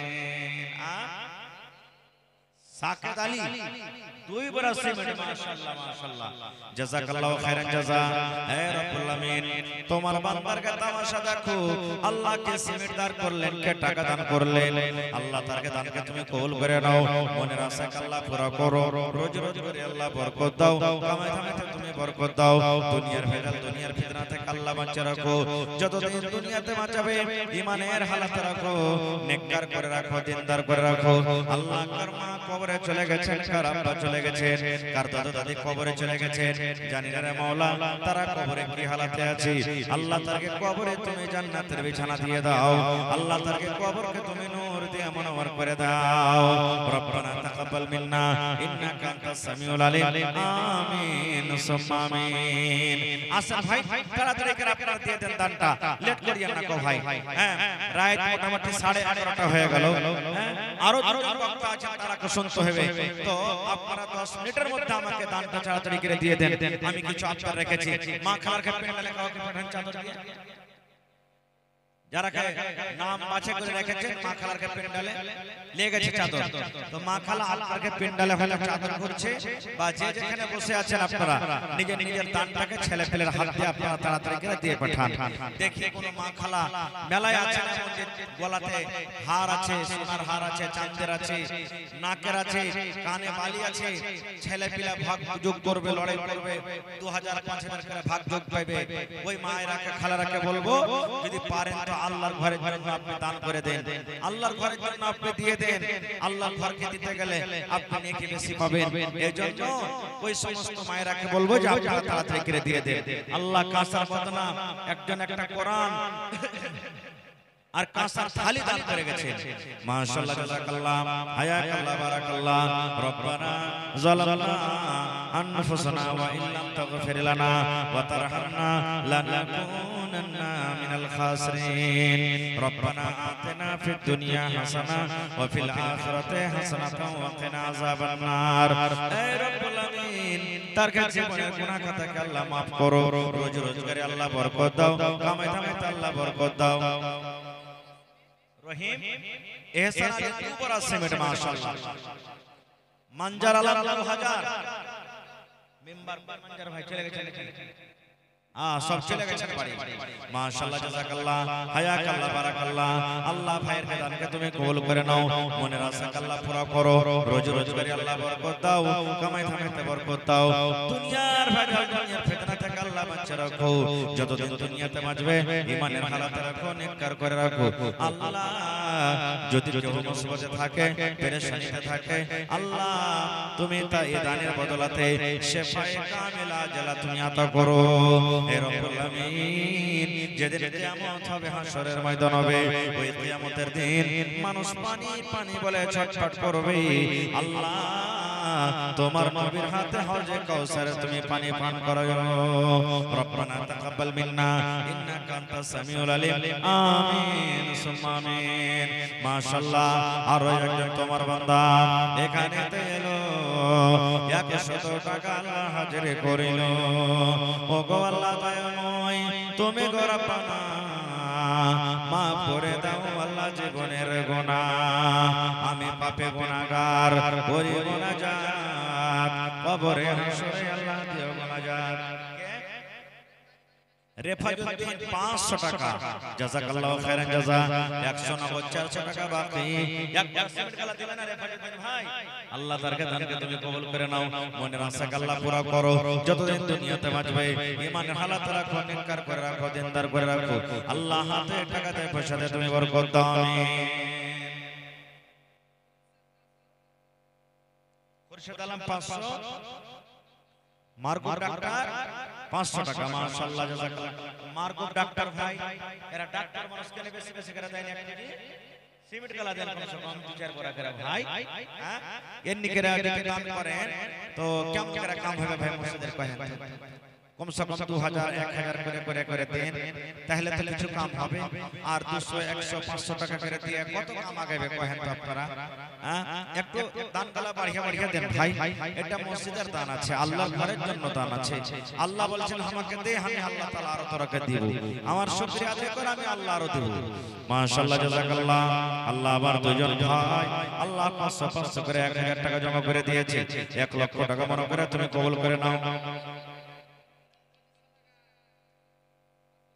সাকেত আলী দুই বড় সিমেন্ট মাশাআল্লাহ মাশাআল্লাহ জাযাকাল্লাহু খাইরান জাযা হে রব্বুল আমিন তোমার বান্দারকে তামাশা দেখো আল্লাহ কে সিমেন্ট দান করলেন কে টাকা দান করলেন আল্লাহ তারকে দানকে তুমি কবুল করে নাও মনের আশা আল্লাহ পুরো করো রোজ রোজ করে আল্লাহ বরকত দাও কামাই ধামাইতে তুমি বরকত দাও দুনিয়ার ভেজাল দুনিয়ার ফিতনা থেকে আল্লাহ বাঁচিয়ে রাখো যতদিন দুনিয়াতে বাঁচাবে ঈমানের হালাত রাখো নেককার করে রাখো দিনদার করে রাখো আল্লাহ কর্মা কবরে চলে গেছেন কার আব্বা চলে গেছেন কার দাদা দাদি কবরে চলে গেছেন জানি না রে মাওলা তারা কবরে কি হালাতে আছে আল্লাহ তাকে কবরে তুমি জান্নাতের বিছানা দিয়ে দাও আল্লাহ তাকে কবরকে তুমি নূর দিয়ে মনোহর করে দাও রব্বানা তাকাব্বাল মিন্না ইন্নাকা আনতাস সামিউল আলিম আমিন সুম্মা আমিন। আসেন ভাই তাড়াতাড়ি করে আপনারা দিয়ে দেন দানটা, লেট করিয়েন না গো ভাই। হ্যাঁ রাত মোটামুটি 11:30 হয়ে গেল। হ্যাঁ আরো দুজন বক্তা আছেন, তারা শুনতে হবে, তো আপনারা 10 মিনিটের মধ্যে আমাকে দানটা তাড়াতাড়ি করে দিয়ে দেন। আমি কিছু আপনার রেখেছি, মা খালার কাছে পেন্ডালে কাউকে পাঠান চাদর দিয়ে, যারা নাম বাছে করে রেখেছেন মা খালার কাছে পেন্ডালে লেগেছে চাদর, তো মা খালা আপনাকে পেন্ডালে হয়তো চাদর করছে, বা যে যেখানে বসে আছেন আপনারা নিজের নিজের দানটাকে ছেলে ফেলের হাত দিয়ে আপনারা তাড়াতাড়ি করে দিয়ে পাঠান। দেখি কোন মা খালা মেলায় আছে না, গলাতে হার আছে, সোনার হার আছে, চাঁদের আছে, নাকের আছে, কানে বালি আছে, ছেলে পিলা ভাগ যোগ করবে, লড়াই করবে, 2000 5000 করে ভাগ যোগ পাবে, ওই মায়েরাকে খালারাকে বলবো যদি পারেন তো আল্লাহর ঘরের জন্য আপনি দান করে দেন, আল্লাহর ঘরের জন্য আপনি দিয়ে দেন। আল্লাহর ঘরকে দিতে গেলে আপনি নেকি বেশি পাবেন। এজন্য ওই সমস্ত মায়েরাকে বলবো যে আপনারা তাড়াতাড়ি করে দিয়ে দেন। আল্লাহ কাসার বদনা একজন একটা কোরআন আর কাঁসার থালি দান করে গেছেন। মাশাআল্লাহ, জাযাকাল্লাহ, হায়াকাল্লাহ, বারাকাল্লাহ। রব্বানা যালামনা আনফুসানা ওয়া ইল্লাম তাগফির লানা ওয়া তারহামনা লানাকুনান্না মিনাল খাসিরিন। রব্বানা আতিনা ফিদ দুনিয়া হাসানা ওয়া ফিল আখিরাতি হাসানাতাও ওয়া কিনা আযাবান নার। হে রব্বুল আমিন, তার কাছে গুনাহ খাতাকে আল্লাহ maaf করো, রোজ রোজগারে আল্লাহ বরকত দাও, কামাই ধামাইতে আল্লাহ বরকত দাও। রহিম এহসান আলী দুবরা সিমেন্ট মাশাআল্লাহ, মানজার আলা 2000 মেম্বার মানজার ভাই চলে গেছে, সব চলে গেছে বাড়ি। মাশাআল্লাহ, জাযাকাল্লাহ, হায়াকাল্লাহ, বারাকাল্লাহ। আল্লাহ ভাইয়ের দানকে তুমি কবুল করে নাও, মনের আশাকে আল্লাহ পুরা করো, রোজ রোজগারে আল্লাহ বরকত দাও, কামাই ধামাইতে বরকত দাও, দুনিয়ার ভেজাল দুনিয়ার ফিতনা থেকে আল্লাহ বাঁচিয়ে রাখো, যতদিন দুনিয়াতে বাঁচবে ঈমানের হালাতে রাখো, নেককার করে রাখো। আল্লাহ যদি কেউ মুসিবতে থাকে, পেরেশানিতে থাকে, আল্লাহ তুমি তা এই দানের বদলাতে শিফায়ে কামিলা আজলা তুমি আতা করো। হে রব্বুল আমিন, যেদিন কিয়ামত হবে, হাসরের ময়দান হবে, ওই কিয়ামতের দিন মানুষ পানি পানি বলে ছটফট করবে। আল্লাহ তোমার নবীর হাতে হজে কাউসারে তুমি পানি পান করাও। রব্বানা তাকাব্বাল মিন্না ইন্নাকা আনতাস সামিউল আলিম আমিন সুম্মা আমিন। মাশাআল্লাহ, আর একজন তোমার বান্দা এখানেতে এলো, 100 টাকা আল্লাহ হাজিরে করিল। ও গো আল্লাহ দয়াময়, তুমি গো রব্বানা মাফ করে দাও আল্লাহ জীবনের গুনাহ, আমি পাপে গুনাহগার, করি মুনাজাত, কবরে হাসরে আল্লাহ দিও মুনাজাত। রেফাজউদ্দিন 500 টাকা, জাযাকাল্লাহু খাইরান জাযা। 190 400 টাকা বাকি, 1 টাকা দিবেন না রেফাজউদ্দিন ভাই। আল্লাহ তারকে দানকে তুমি কবুল করে নাও, মনের আশাকে আল্লাহ পুরা করো, যতদিন দুনিয়াতে বাঁচবে ঈমানের হালাত রাখো, নেককার করে রাখো, দিনদার করে রাখো। আল্লাহ হাতে টাকাতে পয়সাতে তুমি বরকত দাও, আমিন। খুরশিদ আলম 500, মারকুব ডাক্তার 500 টাকা। মাশাআল্লাহ, জাযাকাল্লাহ। মারকুব ডাক্তার ভাই, এরা ডাক্তার মানুষকে বেশি বেশি করে দেয় না, একটি সিমেন্ট গলা দেন কমসে কম 2-4 বড়া করে ভাই। হ্যাঁ এন্নি করে যদি কাম করেন তো কেমন করে কাম হবে ভাই, মসজিদের কহেন কমসে কম 2000 1000 করে করে দেন, তাহলে তো কিছু কাম হবে। আর 200 100 500 টাকা করে দিয়ে কত কাম আগাবে কহেন তো আপনারা? হ্যাঁ একটু দান কালা বাড়িয়া বাড়িয়া দেন ভাই, এটা মসজিদের দান আছে, আল্লাহর ঘরের জন্য দান আছে। আল্লাহ বলেছেন আমাকে দে, আমি আল্লাহ তাআলা আরো তোরাকে দিব, আমার শুকরিয়া আদায় করে আমি আল্লাহ আরো দেব। মাশাআল্লাহ, জাযাকাল্লাহ। আল্লাহ আবার দুজন ভাই আল্লাহ 500 500 করে 1000 টাকা জমা করে দিয়েছে, 1 লক্ষ টাকা মনে করে তুমি কবুল করে নাও।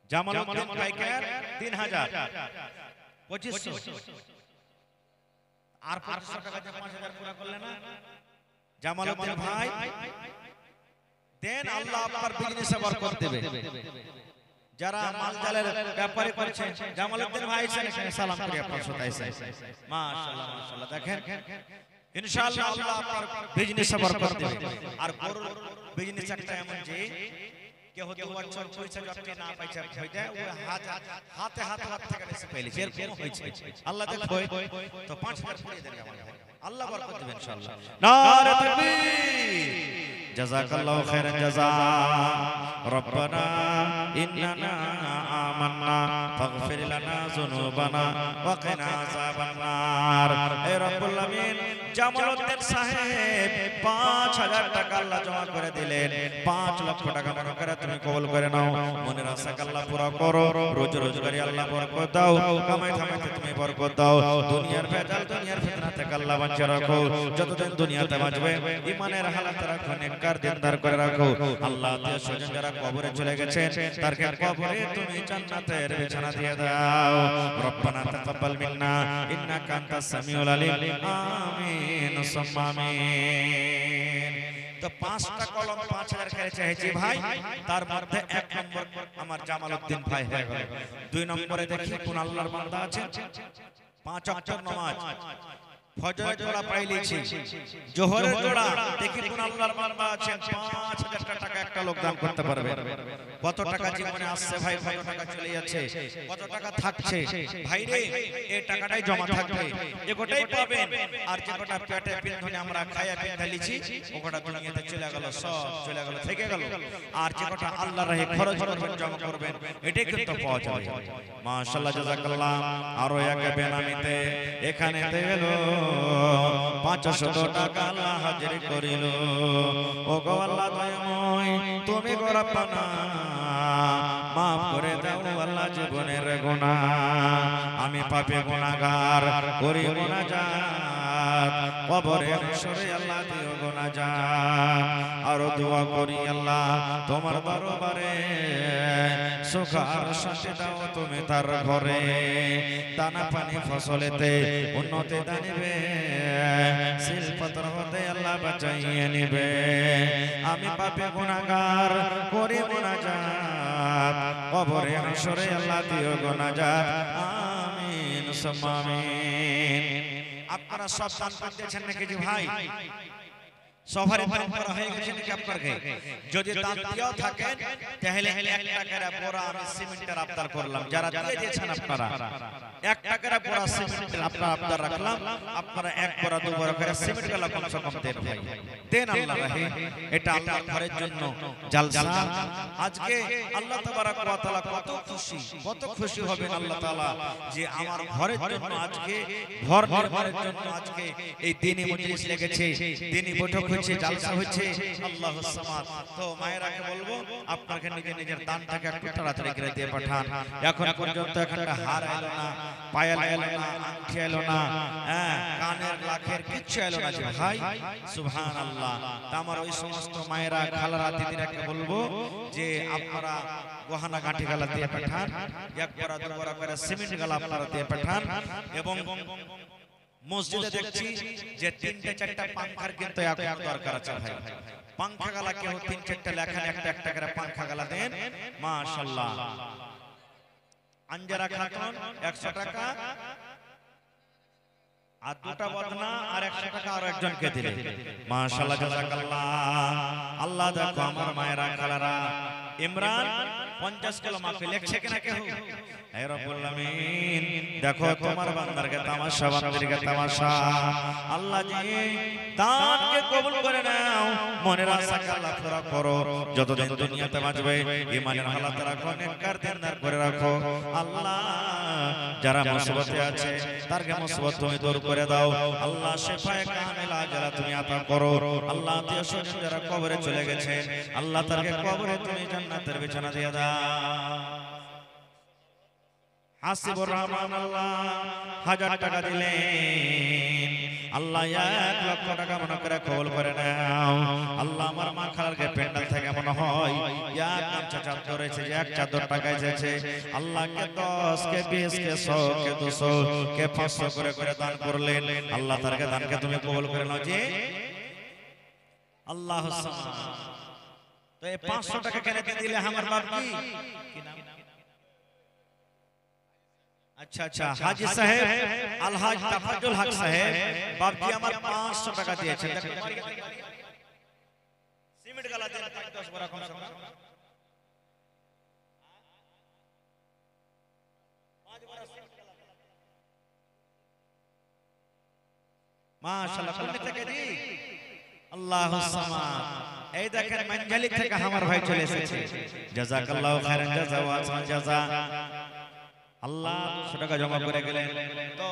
জামালউদ্দিন পাইকার 3000, 2500 আর 500 টাকা দিয়ে 5000 পুরা করলে না। জামালউদ্দিন ভাই দেন, আল্লাহ আপনার বিজনেসে বরকত দেবে। যারা মালজালের ব্যাপারে করছেন, জামালউদ্দিন ভাই এখানে সালাম করি আপনার সাথে এসে। মাশাআল্লাহ মাশাআল্লাহ, দেখেন ইনশাআল্লাহ আল্লাহ আপনার বিজনেসে বরকত দেবে। আর গরুর বিজনেস একটা এমন যে কেউ 2 বছর পয়সা জপতে না পাইছে হইতে ও হাতে হাত থেকে বেশি পেয়েছে এরকম হয়েছে আল্লাহ দেখো তো 5000 করে দেন আমার ভাই আল্লাহ বরকত দিবেন ইনশাআল্লাহ নারে তাকবীর জাযাকাল্লাহু খাইরান জাযা রব্বানা ইন্নানা আমান্না ফাগফির লানা যুনুবানা ওয়া কিনা আযাবান নার হে রব্বুল আমিন জামালউদ্দিন সাহেব 5000 টাকা আল্লাহ জমা করে দিলেন 5 লক্ষ টাকা মনে করে তুমি কবুল করে নাও মনের আশা আল্লাহ পুরো করো রোজগারি আল্লাহ বরকত দাও কামাই ধামাইতে তুমি বরকত দাও দুনিয়ার ভেজাল দুনিয়ার ফিতনা থেকে আল্লাহ বাঁচিয়ে রাখো যতদিন দুনিয়াতে বাঁচবে ঈমানের হালাত রাখো নেককার দিনদার করে রাখো আল্লাহ আত্মীয় স্বজন যারা কবরে চলে গেছেন তারকে কবরে তুমি জান্নাতের বিছানা দিয়ে দাও রব্বানা তাকাব্বাল মিন্না ইন্নাকা আনতাস সামিউল আলিম আমিন সুম্মা আমিন তো 5টা কলম 5000 করে চাইছি ভাই তার মধ্যে 1 নম্বর আমার জামালউদ্দিন ভাই হয়ে গেল 2 নম্বরে দেখি কোন আল্লাহর বান্দা আছে 5 ওয়াক্তের নামাজ ফজরের জোড়া পাইলেছি জোহরের জোড়া দেখি কোন আল্লাহর বান্দা আছেন 5000 টাকা একটা লোক দান করতে পারবে কত টাকা জীবনে আসছে ভাই কত টাকা চলে যাচ্ছে কত টাকা থাকছে ভাই রে এই টাকাটাই জমা থাকবে এটাই পাবেন আর যে কটা পেটে পিন্ধনে আমরা খায়া পিন্ধালিছি ওটা দুনিয়াতে চলে গেল সব চলে গেল থেকে গেল আর যে কটা আল্লাহর রাহে খরচ করবেন জমা করবেন এটাই কিন্তু পাওয়া যাবে মাশাআল্লাহ জাযাকাল্লাহ আরো এক বেনামিতে এখানে গেল 500 টাকা আল্লাহ হাজির করিল ও গো আল্লাহ দয়াময় তুমি গো রব্বানা মাফ করে দাও আল্লাহ জীবনের গুনাহ আমি পাপী গুনাহগার করি মুনাজাত কবরে হাসরে আল্লাহ দিও গুনাহজাত আর দোয়া করি আল্লাহ তোমার দরবারে সুখ আর শান্তি দাও তুমি তার ঘরে দানা পানি ফসলেতে উন্নতি দানিবে শিলপত্র হতে আল্লাহ বাঁচাইয়ে নিবে আমি পাপী গুনাহগার করি মুনাজাত কবরে হাসরে আল্লাহ দিও গুনাহজাত আমিন সুম্মা আমিন আপনারা সব দান করতেছেন নাকি জি ভাই সবার পরম্পরা হয়ে গেছে নাকি আপনাকে যদি দান দিও থাকেন তাহলে 1 টাকার পোড়া আমি সিমেন্টের আবদার করলাম যারা দিয়ে দিয়েছেন আপনারা 1 টাকার পোড়া সিমেন্টের আপনারা আবদার রাখলাম আপনারা 1 পোড়া 2 পোড়া করে সিমেন্ট গুলো কমসে কম দেন ভাই দেন আল্লাহ রাহে এটা আল্লাহর ঘরের জন্য জালসা আজকে আল্লাহ তাবারাক ওয়া তাআলা কত খুশি হবেন আল্লাহ তাআলা যে আমার ঘরের জন্য আজকে ঘর নির্মাণের জন্য আজকে এই দ্বীনি মজলিস লেগেছে দ্বীনি বৈঠক হচ্ছে জালসা হচ্ছে আল্লাহুস সামাদ তো মায়েরাকে বলবো আপনাকে নিজের দানটাকে একটু তাড়াতাড়ি করে দিয়ে পাঠান এখন পর্যন্ত একটা হার এলো না পায়েল এলো না আংটি এলো না কানের লাখের কিচ্ছু এলো না ভাই সুবহানাল্লাহ আমার ওই সমস্ত মায়েরা খালারা দিদিরাকে বলবো যে আপনারা গহনা গাঁঠি গালা দিয়ে পাঠান 1 বড়া 2 বড়া করে সিমেন্ট গালা আপনারা দিয়ে পাঠান এবং মসজিদে দেখছি যে 3টে 4টা পাঙ্খার কিন্তু এখন দরকার আছে ভাই পাঙ্খা গালা কেউ 3-4টা লেখেন একটা করে পাঙ্খা গালা দেন মাশাআল্লাহ আঞ্জারা খাতুন 100 টাকা আর 2টা বদনা আর 100 টাকা আর একজনকে দিলে মাশাআল্লাহ জাযাকাল্লাহ আল্লাহ দেখো আমার মায়েরা খালারা ইমরান 50 কিলো মাফি লিখছে কিনা কেউ হে রব্বুল আমিন দেখো তোমার বান্দারকে তামাশা বান্দারকে তামাশা আল্লাহ জি দানকে কবুল করে নাও মনের আশাকে আল্লাহ পুরা করো যতদিন দুনিয়াতে বাঁচবে ঈমানের হালাত রাখো নেককার দিনদার করে রাখো আল্লাহ যারা মুসিবতে আছে তারকে মুসিবত তুমি দূর করে দাও আল্লাহ শিফায়ে কামিলা যারা তুমি আতা করো আল্লাহ আত্মীয় স্বজন যারা কবরে চলে গেছে আল্লাহ তারকে কবরে তুমি জান্নাতের বিছানা দিয়ে দাও হাসিবুর রহমান আল্লাহ 1000 টাকা দিলেন আল্লাহ 1 লক্ষ টাকা মনে করে কবুল করে নাও আল্লাহ আমার মা খালারকে প্যান্ডেল থেকে মনে হয় এক গামছা চাদর রয়েছে যে 1 চাদর টাকা এসেছে আল্লাহকে 10 কে 20 কে 100 কে 200 কে 500 করে করে দান করলেন আল্লাহ তারকে দানকে তুমি কবুল করে নাও জি আল্লাহুস সামাদ তো এই 500 টাকা কেন দিলে আমার বাপ কি নাম अच्छा अच्छा हाजी साहेब अलहाज तफाजुल हक साहेब बाप जी আমার 500 টাকা দিয়েছেন সিমেন্ট গালা দেন 10 বড় কম মাশাআল্লাহ কোন থেকে জি আল্লাহুস সামাদ এই দেখেন মানজালি থেকে আমার ভাই চলে এসেছে জাযাকাল্লাহু খাইরান জাযা ওয়া আহসান জাযা আল্লাহ 200 টাকা জমা করে গেলেন তো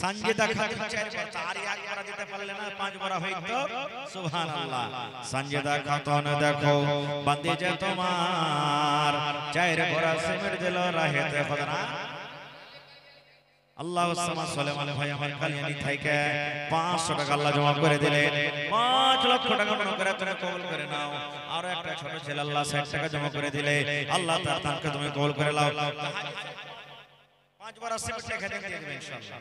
সঞ্জিদা খাতুন 4 বার আর এক বার দিতে পারলে না 5 বার হইতো সুবহানাল্লাহ সঞ্জিদা খাতুন দেখো বান্দে যে তোমার 4 বার সিমর দিল রাহেতে খোদা আল্লাহু সামাদ সুলাইমান ভাই আমার কালিয়ানি থেকে 500 টাকা আল্লাহ জমা করে দিলেন 5 লক্ষ টাকা মনে করে তুমি কবুল করে নাও আর একটা ছোট ছেলে আল্লাহ 60 টাকা জমা করে দিলে আল্লাহ তাআলা তাকে তুমি কবুল করে নাও 5 বার সিমর লেখা দিয়ে দিবেন ইনশাআল্লাহ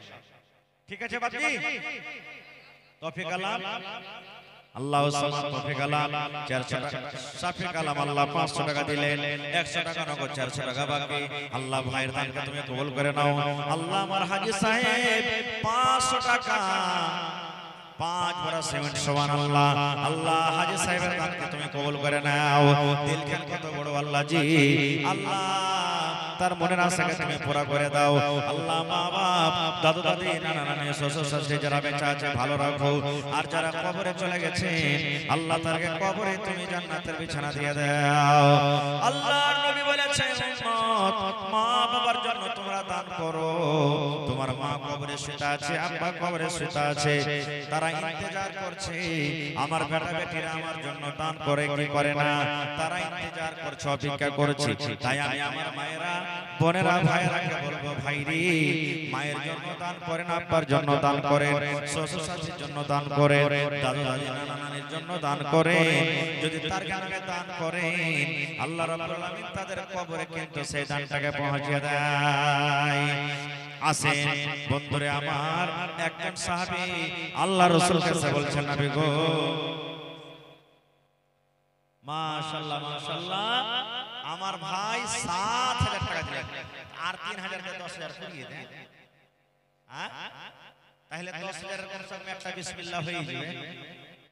ঠিক আছে বাপজি তৌফিক আল্লাহ আল্লাহু সামাদ তৌফিক আল্লাহ 400 টাকা সাফিক আলম আল্লাহ 500 টাকা দিলেন 100 টাকা নগদ 400 টাকা বাকি আল্লাহ ভাইয়ের দানকে তুমি কবুল করে নাও আল্লাহ আমার হাজী সাহেব 500 টাকা 5 বড় সিমেন্ট সুবহানাল্লাহ আল্লাহ হাজী সাহেবের দানকে তুমি কবুল করে নাও দিল খেল কত বড় আল্লাহ জি আল্লাহ তার মনের আশাকে তুমি পুরা করে দাও আল্লাহ মা বাপ দাদু দাদি নানা নানি শ্বশুর শাশুড়ি যারা বেঁচে আছে ভালো রাখো আর যারা কবরে চলে গেছে আল্লাহ তাদেরকে কবরে তুমি জান্নাতের বিছানা দিয়ে দাও আল্লাহর নবী বলেছেন উম্মত মা বাবার জন্য তোমরা দান করো তোমার মা কবরে শুয়ে আছে আব্বা কবরে শুয়ে আছে তারা ইন্তজার করছে আমার বেটা বেটিরা আমার জন্য দান করে কি করে না তারা ইন্তজার করছে অপেক্ষা করছে তাই আমি আমার মায়েরা বোনেরা ভাইয়েরাকে বলবো ভাইরে মায়ের জন্য দান করেন আব্বার জন্য দান করেন শ্বশুর শাশুড়ির জন্য দান করেন দাদু দাদি নানা নানির জন্য দান করেন যদি তার নামে দান করেন আল্লাহ রাব্বুল আলামিন তাদের কবরে কিন্তু সেই দানটাকে পৌঁছে দেয় আসেন বন্ধুরে আমার একজন সাহাবী আল্লাহ রাসূল কাছে বলছেন নবী গো মাশাআল্লাহ মাশাআল্লাহ আমার ভাই 7000 টাকা দিলেন আর 3000 কে 10000 করিয়ে দেন হ্যাঁ তাহলে 10000 এর কম সব একটা বিসমিল্লাহ হয়ে যাবে